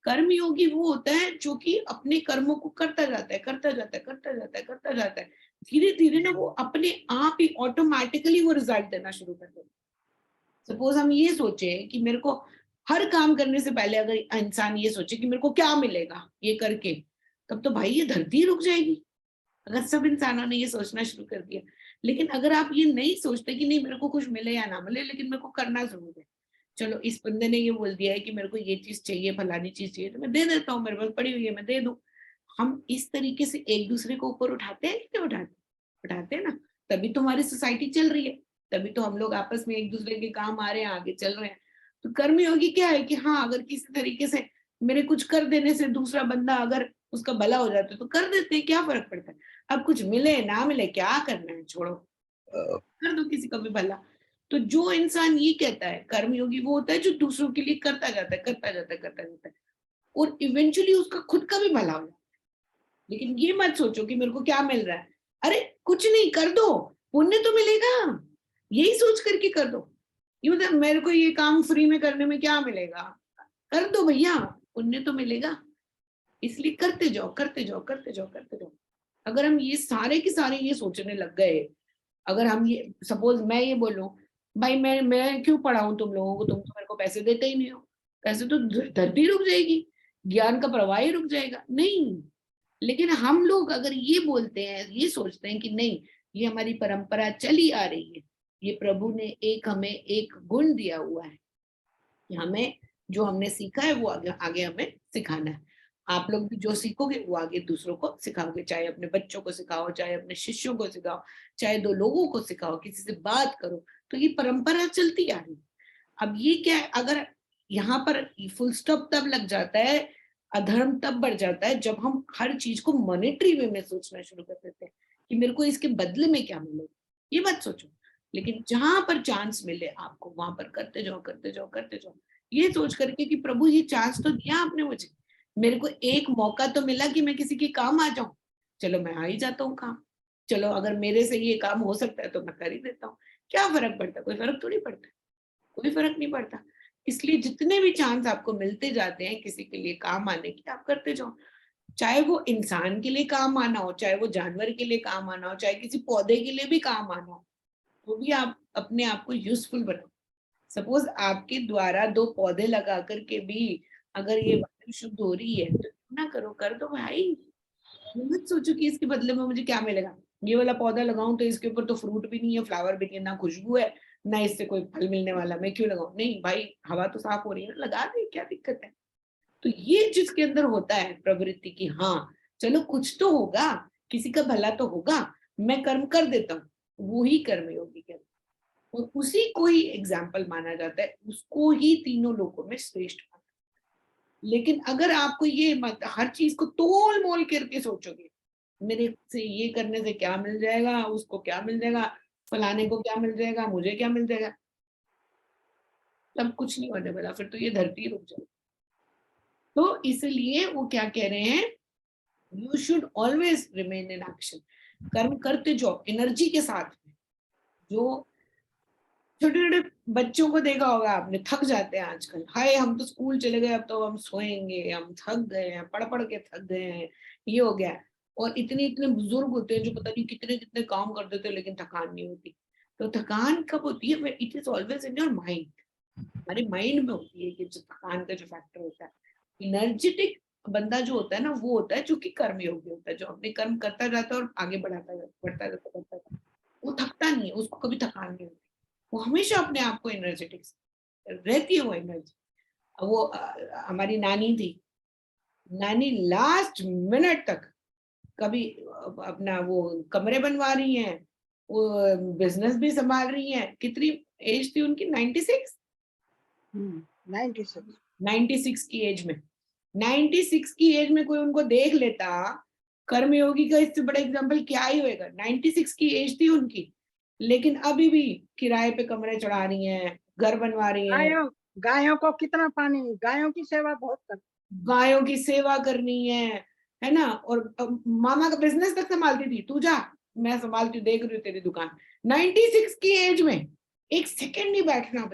कर्म योगी वो होता है जो कि अपने कर्मों को करता जाता है। धीरे धीरे ना वो अपने आप ही ऑटोमेटिकली वो रिजल्ट देना शुरू कर देता है। सपोज हम ये सोचे कि मेरे को हर काम करने से पहले अगर इंसान ये सोचे कि मेरे को क्या मिलेगा ये करके, तब तो भाई ये धरती रुक जाएगी, अगर सब इंसानों ने ये सोचना शुरू कर दिया। लेकिन अगर आप ये नहीं सोचते कि नहीं मेरे को कुछ मिले या ना मिले, लेकिन मेरे को करना जरूर है, चलो इस बंदे ने ये बोल दिया है कि मेरे को ये चीज चाहिए, फलानी चीज चाहिए, तो मैं दे देता हूँ, मेरे पास पड़ी हुई है मैं दे दूं। हम इस तरीके से एक दूसरे को ऊपर उठाते हैं कि नहीं उठाते? उठाते हैं ना, तभी तो हमारी सोसाइटी चल रही है, तभी तो हम लोग आपस में एक दूसरे के काम आ रहे हैं, आगे चल रहे हैं। तो कर्मयोगी क्या है कि हाँ, अगर किसी तरीके से मेरे कुछ कर देने से दूसरा बंदा अगर उसका भला हो जाता है तो कर देते हैं, क्या फर्क पड़ता है? अब कुछ मिले ना मिले क्या करना है, छोड़ो, कर दो किसी का भी भला। तो जो इंसान ये कहता है कर्मयोगी, वो होता है जो दूसरों के लिए करता जाता है और इवेंचुअली उसका खुद का भी भला हो जाता है। लेकिन ये मत सोचो कि मेरे को क्या मिल रहा है, अरे कुछ नहीं, कर दो, पुण्य तो मिलेगा, यही सोच करके कर दो। ये मतलब मेरे को ये काम फ्री में करने में क्या मिलेगा, कर दो भैया, पुण्य तो मिलेगा। इसलिए करते जाओ। अगर हम ये सारे के सारे ये सोचने लग गए, अगर हम ये सपोज मैं ये बोलूं, भाई मैं क्यों पढ़ाऊं तुम लोगों को, तुम तो मेरे को पैसे देते ही नहीं हो, पैसे तो धरती रुक जाएगी, ज्ञान का प्रवाह ही रुक जाएगा। नहीं, लेकिन हम लोग अगर ये बोलते हैं, ये सोचते हैं कि नहीं, ये हमारी परंपरा चली आ रही है, ये प्रभु ने हमें एक गुण दिया हुआ है कि हमें जो हमने सीखा है वो आगे आगे हमें सिखाना है। आप लोग भी जो सीखोगे वो आगे दूसरों को सिखाओगे, चाहे अपने बच्चों को सिखाओ, चाहे अपने शिष्यों को सिखाओ, चाहे दो लोगों को सिखाओ, किसी से बात करो। तो ये परंपरा चलती आ रही है। अब ये क्या है, अगर यहाँ पर फुल स्टॉप तब लग जाता है, अधर्म तब बढ़ जाता है जब हम हर चीज को मॉनेटरी वे में सोचना शुरू कर देते हैं कि मेरे को इसके बदले में क्या मिलेगा। ये मत सोचो, लेकिन जहां पर चांस मिले आपको वहां पर करते जाओ, ये सोच करके कि प्रभु ये चांस तो दिया आपने मुझे, मेरे को एक मौका तो मिला कि मैं किसी के काम आ जाऊं, चलो मैं आ ही जाता हूँ काम, चलो अगर मेरे से ये काम हो सकता है तो मैं कर ही देता हूँ। क्या फर्क पड़ता है? कोई फर्क थोड़ी पड़ता है, कोई फर्क नहीं पड़ता। इसलिए जितने भी चांस आपको मिलते जाते हैं किसी के लिए काम आने की, आप करते जाओ, चाहे वो इंसान के लिए काम आना हो, चाहे वो जानवर के लिए काम आना हो, चाहे किसी पौधे के लिए भी काम आना हो, वो भी आप अपने आप को यूजफुल बनाओ। सपोज आपके द्वारा दो पौधे लगा करके भी अगर ये वायु शुद्ध हो रही है तो क्यों ना करो, कर दो भाई। मत सोचो कि इसके बदले में मुझे क्या मिलेगा, ये वाला पौधा लगाऊं तो इसके ऊपर तो फ्रूट भी नहीं है, फ्लावर भी नहीं है, ना खुशबू है, ना इससे कोई फल मिलने वाला, मैं क्यों लगाऊं? नहीं भाई, हवा तो साफ हो रही है ना, लगा दे, क्या दिक्कत है? तो ये जिसके अंदर होता है प्रवृत्ति की, हाँ चलो कुछ तो होगा, किसी का भला तो होगा, मैं कर्म कर देता हूँ, वो ही कर्मयोगी कहते हैं। और उसी को ही एग्जाम्पल माना जाता है, उसको ही तीनों लोगों में श्रेष्ठ माना। लेकिन अगर आपको ये मत हर चीज को तोल मोल करके सोचोगे, मेरे से ये करने से क्या मिल जाएगा, उसको क्या मिल जाएगा, फलाने को क्या मिल जाएगा, मुझे क्या मिल जाएगा, तब कुछ नहीं होने वाला, फिर तो ये धरती रुक जाएगी। तो तो इसलिए वो क्या कह रहे हैं, you should always remain in action, कर्म करते जाओ एनर्जी के साथ में। जो छोटे छोटे बच्चों को देखा होगा आपने, थक जाते हैं आजकल, हाय हम तो स्कूल चले गए, अब तो हम सोएंगे, हम थक गए हैं, पढ़ पढ़ के थक गए हैं, ये हो गया है। और इतने इतने बुजुर्ग होते हैं जो पता नहीं कितने कितने काम कर देते हैं लेकिन थकान नहीं होती। तो थकान कब होती है? It is always in your mind, हमारे माइंड में होती है कि जो थकान का जो फैक्टर होता है। एनर्जेटिक बंदा जो होता है ना, वो होता है जो कि कर्मयोगी होता है, जो अपने कर्म करता जाता है और आगे बढ़ता जाता, बढ़ता जाता, बढ़ता जाता, वो थकता नहीं है, उसको कभी थकान नहीं होती, वो हमेशा अपने आप को एनर्जेटिक रहती है वो एनर्जी। वो हमारी नानी थी, नानी लास्ट मिनट तक कभी अपना वो कमरे बनवा रही हैं, वो बिजनेस भी संभाल रही हैं। कितनी एज थी उनकी? 96। 96। 96 की एज में, 96 की एज में कोई उनको देख लेता, कर्मयोगी का इससे बड़ा एग्जांपल क्या ही होएगा। 96 की एज थी उनकी, लेकिन अभी भी किराए पे कमरे चढ़ा रही हैं, घर बनवा रही हैं, गायों गायों को कितना पानी, गायों की सेवा बहुत कर, गायों की सेवा करनी है ना। और मामा का बिजनेस तक संभालती थी, तू जा मैं संभालती हूँ, देख रही हूँ तेरी दुकान। 96 की एज में एक सेकंड नहीं बैठना,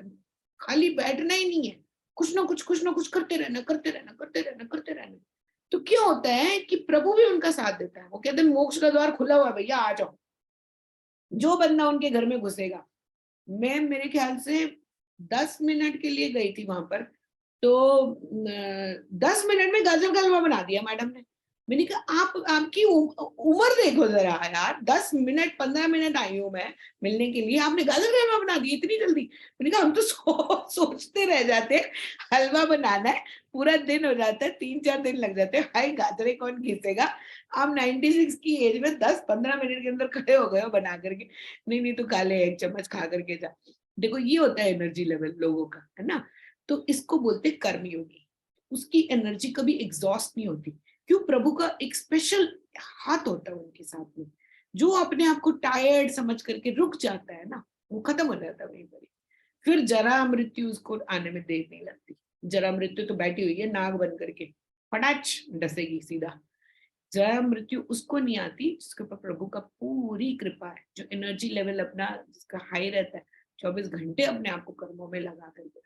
खाली बैठना ही नहीं है, कुछ ना कुछ करते रहना, करते रहना, करते रहना, करते रहना। तो क्या होता है कि प्रभु भी उनका साथ देता है, वो कहते हैं मोक्ष का द्वार खुला हुआ है भैया, आ जाओ। जो बंदा उनके घर में घुसेगा, मैं मेरे ख्याल से 10 मिनट के लिए गई थी वहां पर, तो 10 मिनट में गाजर का हलवा बना दिया मैडम ने। मैंने कहा आप आपकी उम्र देखो जरा यार, 10 मिनट 15 मिनट आई हूं मैं मिलने के लिए, आपने गाजर का हलवा बना दिया इतनी जल्दी। मैंने कहा हम तो सोचते रह जाते हैं, हलवा बनाना है पूरा दिन हो जाता है, 3-4 दिन लग जाते हैं, हाय गाजरे कौन घिसेगा। आप 96 की एज में 10-15 मिनट के अंदर खड़े हो गए हो बना करके। नहीं नहीं तो खा ले, एक चम्मच खा करके जा। देखो ये होता है एनर्जी लेवल लोगों का, है ना। तो इसको बोलते कर्मयोगी, उसकी एनर्जी कभी एग्जॉस्ट नहीं होती। क्यों? प्रभु का एक स्पेशल हाथ होता है उनके साथ में, जो अपने आप को टायर्ड समझ करके रुक जाता है ना, वो खत्म हो जाता है वहीं पर। फिर जरा मृत्यु उसको आने में देर नहीं लगती। जरा मृत्यु तो बैठी हुई है नाग बन करके, फटाच डसेगी सीधा। जरा मृत्यु उसको नहीं आती जिसके ऊपर प्रभु का पूरी कृपा है, जो एनर्जी लेवल अपना जिसका हाई रहता है, 24 घंटे अपने आप को कर्मों में लगा करके।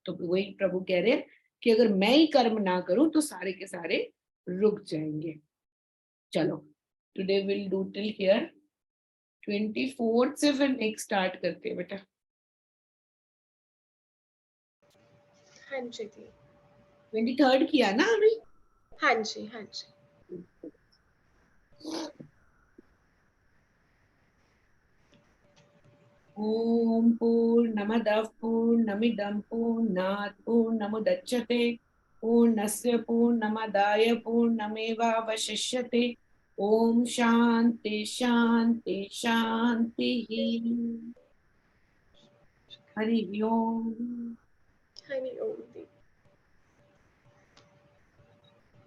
तो वही प्रभु कह रहे हैं कि अगर मैं ही कर्म ना करूं तो सारे के सारे रुक जाएंगे। चलो today will do till here, 24 से फिर नेक्स्ट स्टार्ट करते हैं बेटा। हाँ जी दी। 23 किया ना अभी? हाँ जी, हाँ जी। ओम पूर्णमदः पूर्णमिदं पूर्णात् पूर्णमुदच्यते पूर्णस्य पूर्णमादाय पूर्णमेवावशिष्यते। ओम शांति शांति शांति। हरि ओम।